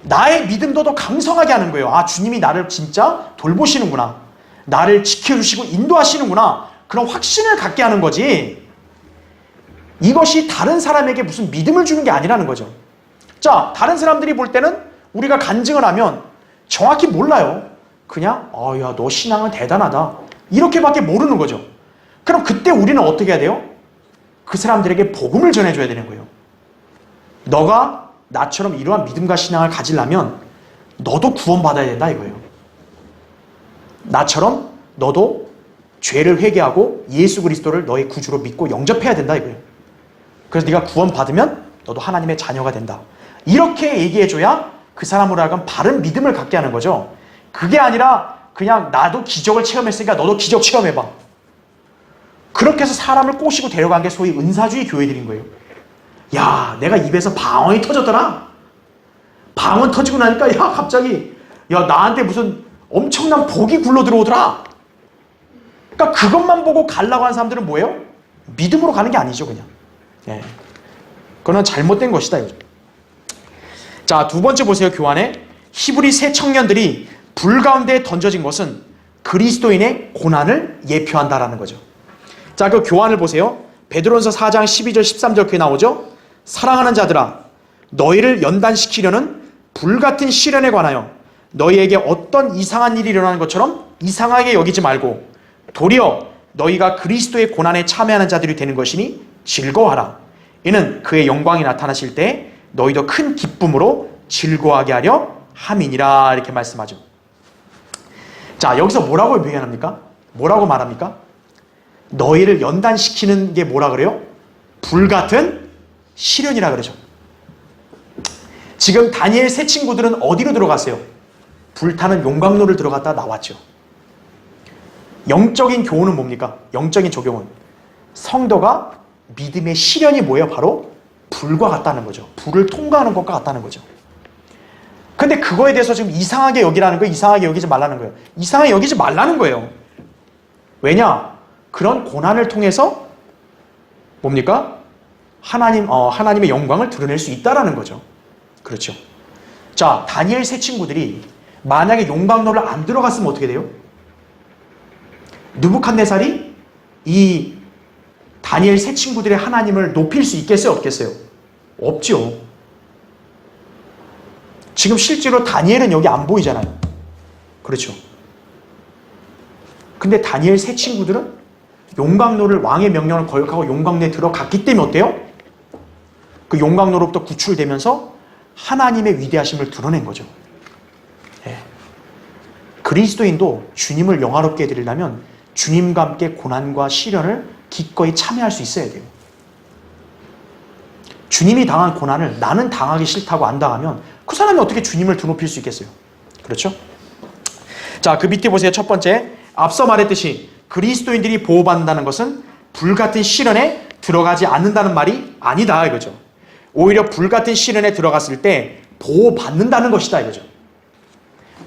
나의 믿음도 더 강성하게 하는 거예요. 아, 주님이 나를 진짜 돌보시는구나, 나를 지켜주시고 인도하시는구나, 그런 확신을 갖게 하는 거지 이것이 다른 사람에게 무슨 믿음을 주는 게 아니라는 거죠. 자, 다른 사람들이 볼 때는 우리가 간증을 하면 정확히 몰라요. 그냥 야, 너 신앙은 대단하다 이렇게밖에 모르는 거죠. 그럼 그때 우리는 어떻게 해야 돼요? 그 사람들에게 복음을 전해줘야 되는 거예요. 너가 나처럼 이러한 믿음과 신앙을 가지려면 너도 구원받아야 된다 이거예요. 나처럼 너도 죄를 회개하고 예수 그리스도를 너의 구주로 믿고 영접해야 된다 이거예요. 그래서 네가 구원받으면 너도 하나님의 자녀가 된다. 이렇게 얘기해줘야 그 사람으로 하여금 바른 믿음을 갖게 하는 거죠. 그게 아니라 그냥 나도 기적을 체험했으니까 너도 기적 체험해봐. 그렇게 해서 사람을 꼬시고 데려간 게 소위 은사주의 교회들인 거예요. 야, 내가 입에서 방언이 터졌더라. 방언 터지고 나니까 야, 갑자기 야, 나한테 무슨 엄청난 복이 굴러 들어오더라. 그러니까 그것만 보고 가려고 하는 사람들은 뭐예요? 믿음으로 가는 게 아니죠, 그냥. 예. 그건 잘못된 것이다. 이거죠. 자, 두 번째 보세요. 교환에 히브리 새 청년들이 불 가운데 던져진 것은 그리스도인의 고난을 예표한다라는 거죠. 자, 그 교환을 보세요. 베드로전서 4장 12절 13절 그게 나오죠. 사랑하는 자들아, 너희를 연단시키려는 불같은 시련에 관하여 너희에게 어떤 이상한 일이 일어나는 것처럼 이상하게 여기지 말고 도리어 너희가 그리스도의 고난에 참여하는 자들이 되는 것이니 즐거워하라. 이는 그의 영광이 나타나실 때 너희도 큰 기쁨으로 즐거워하게 하려 함이니라. 이렇게 말씀하죠. 자, 여기서 뭐라고 표현합니까? 뭐라고 말합니까? 너희를 연단시키는 게 뭐라 그래요? 불같은 시련이라 그러죠. 지금 다니엘 세 친구들은 어디로 들어갔어요? 불타는 용광로를 들어갔다 나왔죠. 영적인 교훈은 뭡니까? 영적인 적용은 성도가 믿음의 시련이 뭐예요? 바로 불과 같다는 거죠. 불을 통과하는 것과 같다는 거죠. 근데 그거에 대해서 지금 이상하게 여기라는 거예요? 이상하게 여기지 말라는 거예요? 이상하게 여기지 말라는 거예요. 왜냐? 그런 고난을 통해서 뭡니까? 하나님의 영광을 드러낼 수 있다라는 거죠. 그렇죠. 자, 다니엘 세 친구들이 만약에 용광로를 안 들어갔으면 어떻게 돼요? 느부갓네살이 이 다니엘 세 친구들의 하나님을 높일 수 있겠어요? 없겠어요? 없죠. 지금 실제로 다니엘은 여기 안 보이잖아요. 그렇죠. 근데 다니엘 세 친구들은 용광로를 왕의 명령을 거역하고 용광로에 들어갔기 때문에 어때요? 그 용광로로부터 구출되면서 하나님의 위대하심을 드러낸 거죠. 예. 그리스도인도 주님을 영화롭게 해드리려면 주님과 함께 고난과 시련을 기꺼이 참여할 수 있어야 돼요. 주님이 당한 고난을 나는 당하기 싫다고 안 당하면 그 사람이 어떻게 주님을 드높일 수 있겠어요? 그렇죠? 자, 그 밑에 보세요. 첫 번째, 앞서 말했듯이 그리스도인들이 보호받는다는 것은 불같은 시련에 들어가지 않는다는 말이 아니다 이거죠. 오히려 불같은 시련에 들어갔을 때 보호받는다는 것이다 이거죠.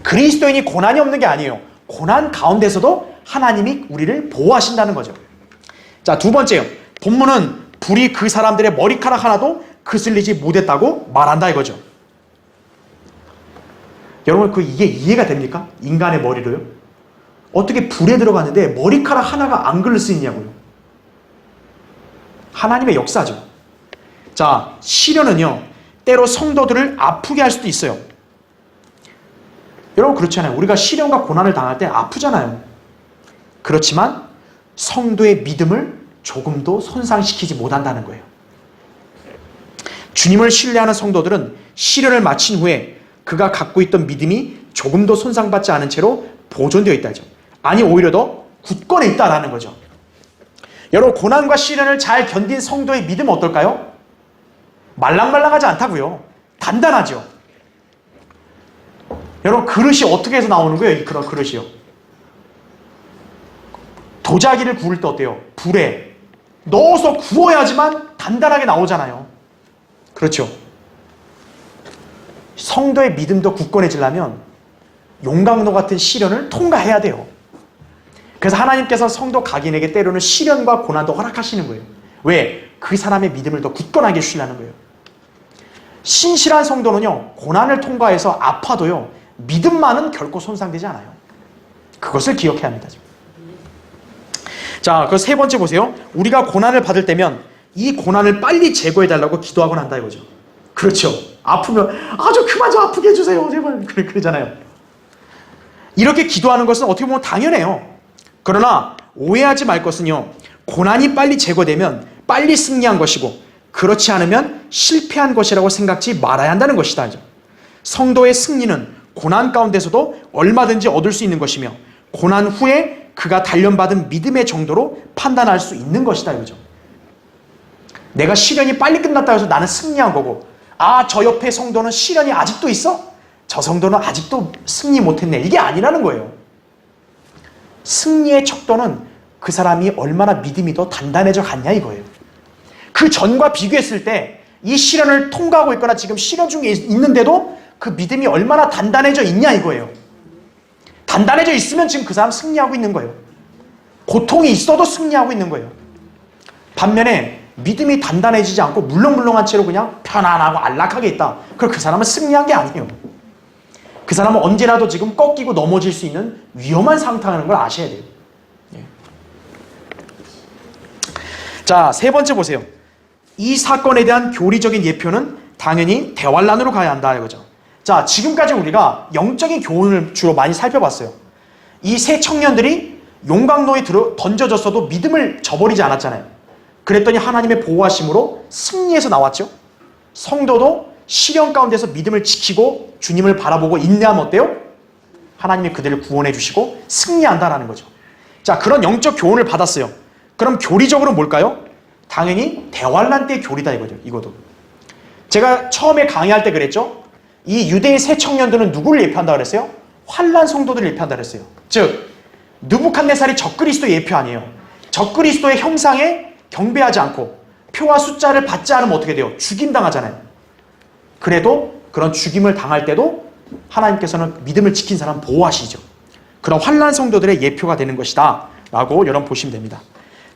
그리스도인이 고난이 없는 게 아니에요. 고난 가운데서도 하나님이 우리를 보호하신다는 거죠. 자, 두 번째요. 본문은 불이 그 사람들의 머리카락 하나도 그슬리지 못했다고 말한다 이거죠. 여러분, 이게 이해가 됩니까? 인간의 머리로요? 어떻게 불에 들어갔는데 머리카락 하나가 안 그을 수 있냐고요? 하나님의 역사죠. 자, 시련은요, 때로 성도들을 아프게 할 수도 있어요. 여러분, 그렇잖아요. 우리가 시련과 고난을 당할 때 아프잖아요. 그렇지만 성도의 믿음을 조금도 손상시키지 못한다는 거예요. 주님을 신뢰하는 성도들은 시련을 마친 후에 그가 갖고 있던 믿음이 조금도 손상받지 않은 채로 보존되어 있다죠. 아니, 오히려 더 굳건해 있다라는 거죠. 여러분, 고난과 시련을 잘 견딘 성도의 믿음은 어떨까요? 말랑말랑하지 않다고요. 단단하죠. 여러분, 그릇이 어떻게 해서 나오는 거예요? 그런 그릇이요. 도자기를 구울 때 어때요? 불에 넣어서 구워야지만 단단하게 나오잖아요. 그렇죠. 성도의 믿음도 굳건해지려면 용광로 같은 시련을 통과해야 돼요. 그래서 하나님께서 성도 각인에게 때로는 시련과 고난도 허락하시는 거예요. 왜? 그 사람의 믿음을 더 굳건하게 해주시려는 거예요. 신실한 성도는요, 고난을 통과해서 아파도요, 믿음만은 결코 손상되지 않아요. 그것을 기억해야 합니다. 자, 그 세 번째 보세요. 우리가 고난을 받을 때면 이 고난을 빨리 제거해달라고 기도하곤 한다 이거죠. 그렇죠. 아프면 그만 좀 아프게 해주세요 제발, 그러잖아요. 이렇게 기도하는 것은 어떻게 보면 당연해요. 그러나 오해하지 말 것은요, 고난이 빨리 제거되면 빨리 승리한 것이고 그렇지 않으면 실패한 것이라고 생각지 말아야 한다는 것이다. 성도의 승리는 고난 가운데서도 얼마든지 얻을 수 있는 것이며 고난 후에 그가 단련받은 믿음의 정도로 판단할 수 있는 것이다 이거죠. 내가 시련이 빨리 끝났다고 해서 나는 승리한 거고, 저 옆에 성도는 시련이 아직도 있어? 저 성도는 아직도 승리 못했네, 이게 아니라는 거예요. 승리의 척도는 그 사람이 얼마나 믿음이 더 단단해져 갔냐 이거예요. 그 전과 비교했을 때 이 시련을 통과하고 있거나 지금 시련 중에 있는데도 그 믿음이 얼마나 단단해져 있냐 이거예요. 단단해져 있으면 지금 그 사람 승리하고 있는 거예요. 고통이 있어도 승리하고 있는 거예요. 반면에 믿음이 단단해지지 않고 물렁물렁한 채로 그냥 편안하고 안락하게 있다, 그럼 그 사람은 승리한 게 아니에요. 그 사람은 언제라도 지금 꺾이고 넘어질 수 있는 위험한 상태라는 걸 아셔야 돼요. 자, 세 번째 보세요. 이 사건에 대한 교리적인 예표는 당연히 대환란으로 가야 한다 이거죠. 자, 지금까지 우리가 영적인 교훈을 주로 많이 살펴봤어요. 이 세 청년들이 용광로에 던져졌어도 믿음을 저버리지 않았잖아요. 그랬더니 하나님의 보호하심으로 승리해서 나왔죠. 성도도 시련 가운데서 믿음을 지키고 주님을 바라보고 인내하면 어때요? 하나님이 그들을 구원해 주시고 승리한다라는 거죠. 자, 그런 영적 교훈을 받았어요. 그럼 교리적으로 뭘까요? 당연히 대환란 때의 교리다 이거죠. 이것도 제가 처음에 강의할 때 그랬죠. 이 유대의 세 청년들은 누구를 예표한다 그랬어요? 환란 성도들을 예표한다 그랬어요. 즉 느부갓네살이 적그리스도의 예표 아니에요. 적그리스도의 형상에 경배하지 않고 표와 숫자를 받지 않으면 어떻게 돼요? 죽임당하잖아요. 그래도 그런 죽임을 당할 때도 하나님께서는 믿음을 지킨 사람 보호하시죠. 그런 환난 성도들의 예표가 되는 것이다 라고 여러분 보시면 됩니다.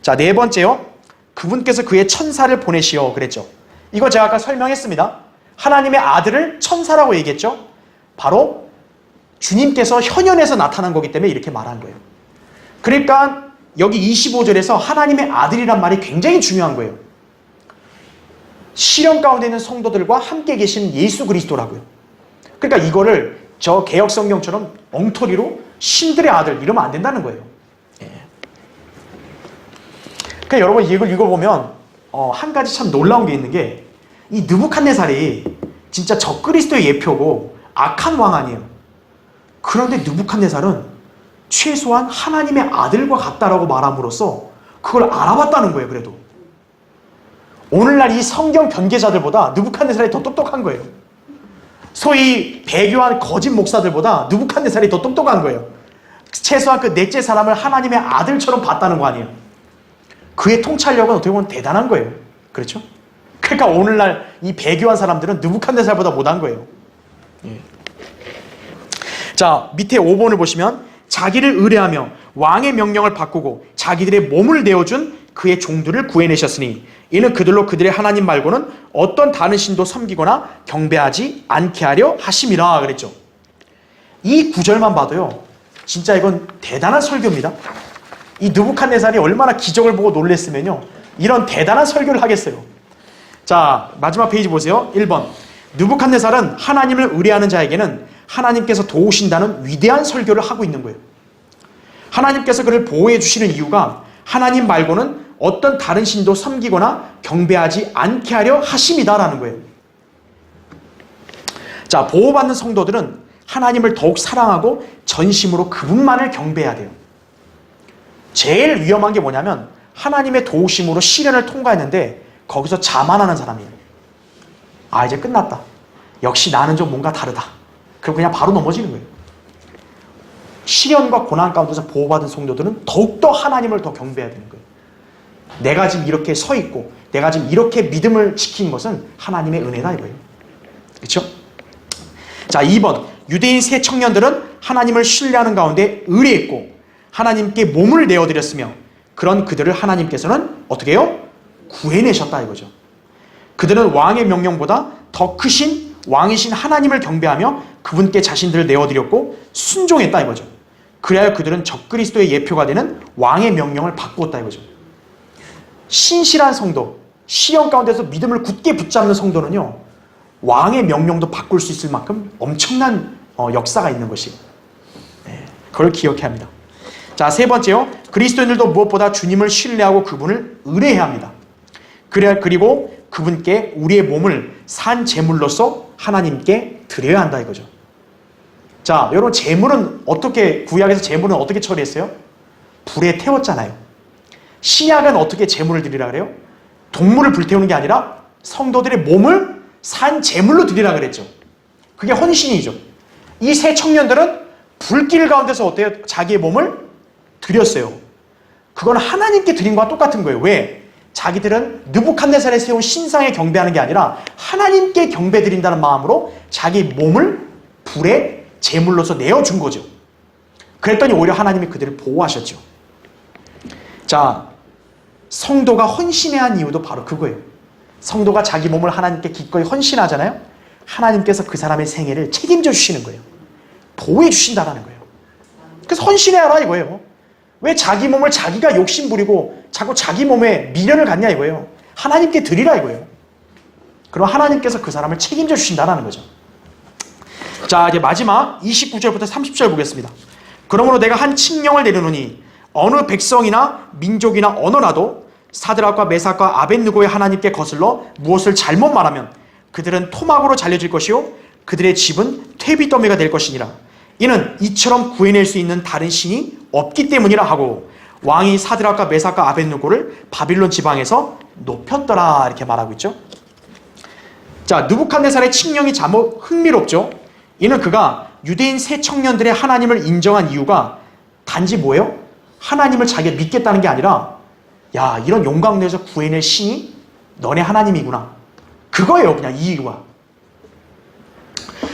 자, 네 번째요. 그분께서 그의 천사를 보내시어 그랬죠. 이거 제가 아까 설명했습니다. 하나님의 아들을 천사라고 얘기했죠. 바로 주님께서 현현에서 나타난 거기 때문에 이렇게 말한 거예요. 그러니까 여기 25절에서 하나님의 아들이란 말이 굉장히 중요한 거예요. 시련 가운데 있는 성도들과 함께 계신 예수 그리스도라고요. 그러니까 이거를 저 개역 성경처럼 엉터리로 신들의 아들 이러면 안 된다는 거예요. 그러니까 여러분 이걸 읽어보면 한 가지 참 놀라운 게 있는 게 이 느부갓네살이 진짜 적그리스도의 예표고 악한 왕 아니에요. 그런데 느부갓네살은 최소한 하나님의 아들과 같다라고 말함으로써 그걸 알아봤다는 거예요. 그래도 오늘날 이 성경 변개자들보다 느부갓네살이 더 똑똑한 거예요. 소위 배교한 거짓 목사들보다 느부갓네살이 더 똑똑한 거예요. 최소한 그 넷째 사람을 하나님의 아들처럼 봤다는 거 아니에요. 그의 통찰력은 어떻게 보면 대단한 거예요. 그렇죠? 그러니까 오늘날 이 배교한 사람들은 느부갓네살보다 못한 거예요. 예. 자, 밑에 5번을 보시면 자기를 의뢰하며 왕의 명령을 바꾸고 자기들의 몸을 내어준 그의 종들을 구해내셨으니 이는 그들로 그들의 하나님 말고는 어떤 다른 신도 섬기거나 경배하지 않게 하려 하심이라 그랬죠. 이 구절만 봐도요, 진짜 이건 대단한 설교입니다. 이 느부갓네살이 얼마나 기적을 보고 놀랬으면요, 이런 대단한 설교를 하겠어요. 자, 마지막 페이지 보세요. 1번. 느부갓네살은 하나님을 의뢰하는 자에게는 하나님께서 도우신다는 위대한 설교를 하고 있는 거예요. 하나님께서 그를 보호해 주시는 이유가 하나님 말고는 어떤 다른 신도 섬기거나 경배하지 않게 하려 하심이다라는 거예요. 자, 보호받는 성도들은 하나님을 더욱 사랑하고 전심으로 그분만을 경배해야 돼요. 제일 위험한 게 뭐냐면 하나님의 도우심으로 시련을 통과했는데 거기서 자만하는 사람이에요. 아, 이제 끝났다. 역시 나는 좀 뭔가 다르다. 그럼 그냥 바로 넘어지는 거예요. 시련과 고난 가운데서 보호받은 성도들은 더욱더 하나님을 더 경배해야 되는 거예요. 내가 지금 이렇게 서 있고 내가 지금 이렇게 믿음을 지킨 것은 하나님의 은혜다 이거예요. 그렇죠? 자, 2번. 유대인 세 청년들은 하나님을 신뢰하는 가운데 의뢰했고 하나님께 몸을 내어드렸으며 그런 그들을 하나님께서는 어떻게 해요? 구해내셨다 이거죠. 그들은 왕의 명령보다 더 크신 왕이신 하나님을 경배하며 그분께 자신들을 내어드렸고 순종했다 이거죠. 그래야 그들은 적그리스도의 예표가 되는 왕의 명령을 바꾸었다 이거죠. 신실한 성도, 시험 가운데서 믿음을 굳게 붙잡는 성도는요, 왕의 명령도 바꿀 수 있을 만큼 엄청난 역사가 있는 것이에요. 네, 그걸 기억해야 합니다. 자, 세 번째요. 그리스도인들도 무엇보다 주님을 신뢰하고 그분을 의뢰해야 합니다. 그리고 그분께 우리의 몸을 산 제물로서 하나님께 드려야 한다 이거죠. 자, 여러분 제물은 어떻게, 구약에서 제물은 어떻게 처리했어요? 불에 태웠잖아요. 신약은 어떻게 제물을 드리라 그래요? 동물을 불태우는 게 아니라 성도들의 몸을 산 제물로 드리라 그랬죠. 그게 헌신이죠. 이 세 청년들은 불길 가운데서 어때요? 자기의 몸을 드렸어요. 그건 하나님께 드린 것과 똑같은 거예요. 왜? 자기들은 느부갓네살에 세운 신상에 경배하는 게 아니라 하나님께 경배 드린다는 마음으로 자기 몸을 불에 제물로서 내어준 거죠. 그랬더니 오히려 하나님이 그들을 보호하셨죠. 자, 성도가 헌신해야 한 이유도 바로 그거예요. 성도가 자기 몸을 하나님께 기꺼이 헌신하잖아요. 하나님께서 그 사람의 생애를 책임져 주시는 거예요. 보호해 주신다는 거예요. 그래서 헌신해야 하라 이거예요. 왜 자기 몸을 자기가 욕심부리고 자꾸 자기 몸에 미련을 갖냐 이거예요. 하나님께 드리라 이거예요. 그럼 하나님께서 그 사람을 책임져 주신다는 거죠. 자, 이제 마지막 29절부터 30절 보겠습니다. 그러므로 내가 한 칙령을 내려놓으니 어느 백성이나 민족이나 언어라도 사드락과 메삭과 아벳느고의 하나님께 거슬러 무엇을 잘못 말하면 그들은 토막으로 잘려질 것이요 그들의 집은 퇴비더미가 될 것이니라. 이는 이처럼 구해낼 수 있는 다른 신이 없기 때문이라 하고 왕이 사드락과 메삭과 아벳느고를 바빌론 지방에서 높였더라 이렇게 말하고 있죠. 자, 느부갓네살의 칙령이 자목 흥미롭죠. 이는 그가 유대인 세 청년들의 하나님을 인정한 이유가 단지 뭐예요? 하나님을 자기가 믿겠다는 게 아니라 야, 이런 용광로에서 구해낼 신이 너네 하나님이구나. 그거예요. 그냥 이 이유가.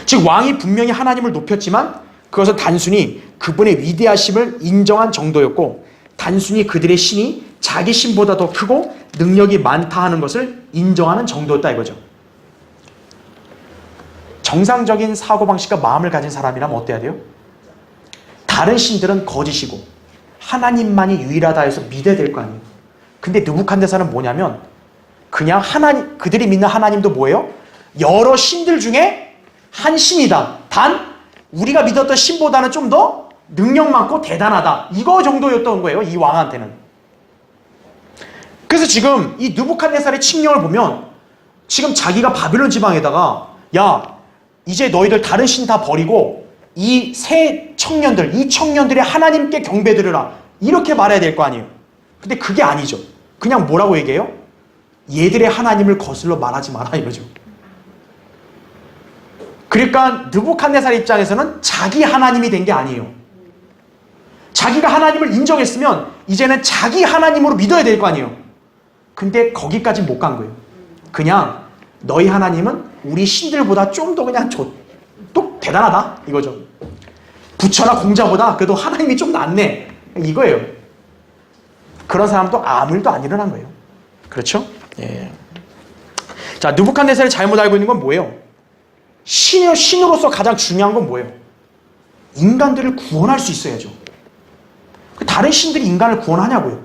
즉 왕이 분명히 하나님을 높였지만 그것은 단순히 그분의 위대하심을 인정한 정도였고, 단순히 그들의 신이 자기 신보다 더 크고 능력이 많다 하는 것을 인정하는 정도였다 이거죠. 정상적인 사고방식과 마음을 가진 사람이라면 어때야 돼요? 다른 신들은 거짓이고 하나님만이 유일하다 해서 믿어야 될 거 아니에요. 근데 느부갓네살은 뭐냐면 그냥 하나님, 그들이 믿는 하나님도 뭐예요? 여러 신들 중에 한 신이다. 단 우리가 믿었던 신보다는 좀 더 능력 많고 대단하다. 이거 정도였던 거예요. 이 왕한테는. 그래서 지금 이 느부갓네살의 칙령을 보면 지금 자기가 바빌론 지방에다가 야, 이제 너희들 다른 신 다 버리고 이 새 청년들, 이 청년들의 하나님께 경배드려라. 이렇게 말해야 될 거 아니에요. 근데 그게 아니죠. 그냥 뭐라고 얘기해요? 얘들의 하나님을 거슬러 말하지 마라 이거죠. 그러니까 느부갓네살 입장에서는 자기 하나님이 된 게 아니에요. 자기가 하나님을 인정했으면 이제는 자기 하나님으로 믿어야 될 거 아니에요. 근데 거기까지 못 간 거예요. 그냥 너희 하나님은 우리 신들보다 좀 더 그냥 또 대단하다 이거죠. 부처나 공자보다 그래도 하나님이 좀 낫네 이거예요. 그런 사람도 아무 일도 안 일어난 거예요. 그렇죠? 예. 자, 느부갓네살이 잘못 알고 있는 건 뭐예요? 신으로서 가장 중요한 건 뭐예요? 인간들을 구원할 수 있어야죠. 다른 신들이 인간을 구원하냐고요?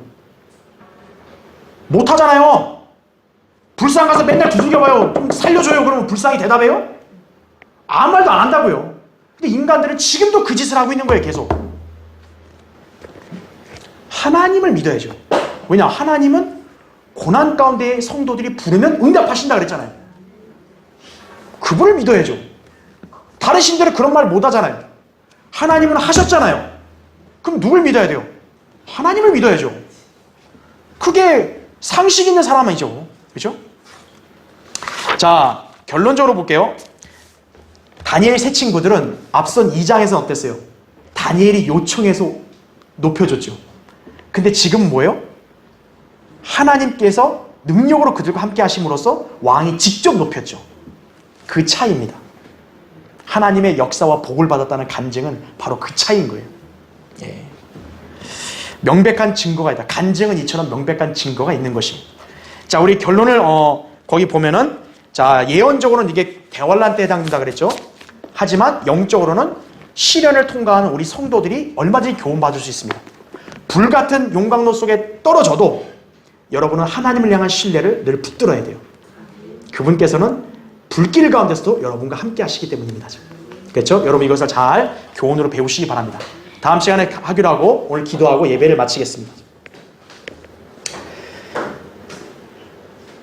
못하잖아요. 불상 가서 맨날 두들겨봐요. 좀 살려줘요. 그러면 불상이 대답해요? 아무 말도 안 한다고요. 근데 인간들은 지금도 그 짓을 하고 있는 거예요. 계속. 하나님을 믿어야죠. 왜냐? 하나님은 고난 가운데 성도들이 부르면 응답하신다 그랬잖아요. 그분을 믿어야죠. 다른 신들은 그런 말 못 하잖아요. 하나님은 하셨잖아요. 그럼 누굴 믿어야 돼요? 하나님을 믿어야죠. 그게 상식 있는 사람이죠. 그렇죠? 자, 결론적으로 볼게요. 다니엘 세 친구들은 앞선 2장에서는 어땠어요? 다니엘이 요청해서 높여줬죠. 근데 지금 뭐예요? 하나님께서 능력으로 그들과 함께 하심으로써 왕이 직접 높였죠. 그 차이입니다. 하나님의 역사와 복을 받았다는 간증은 바로 그 차이인 거예요. 예. 명백한 증거가 있다. 간증은 이처럼 명백한 증거가 있는 것이. 자, 우리 결론을 거기 보면은 자, 예언적으로는 이게 대환란 때에 해당된다 그랬죠. 하지만 영적으로는 시련을 통과하는 우리 성도들이 얼마든지 교훈받을 수 있습니다. 불같은 용광로 속에 떨어져도 여러분은 하나님을 향한 신뢰를 늘 붙들어야 돼요. 그분께서는 불길 가운데서도 여러분과 함께 하시기 때문입니다. 그렇죠? 여러분 이것을 잘 교훈으로 배우시기 바랍니다. 다음 시간에 하기로 하고 오늘 기도하고 예배를 마치겠습니다.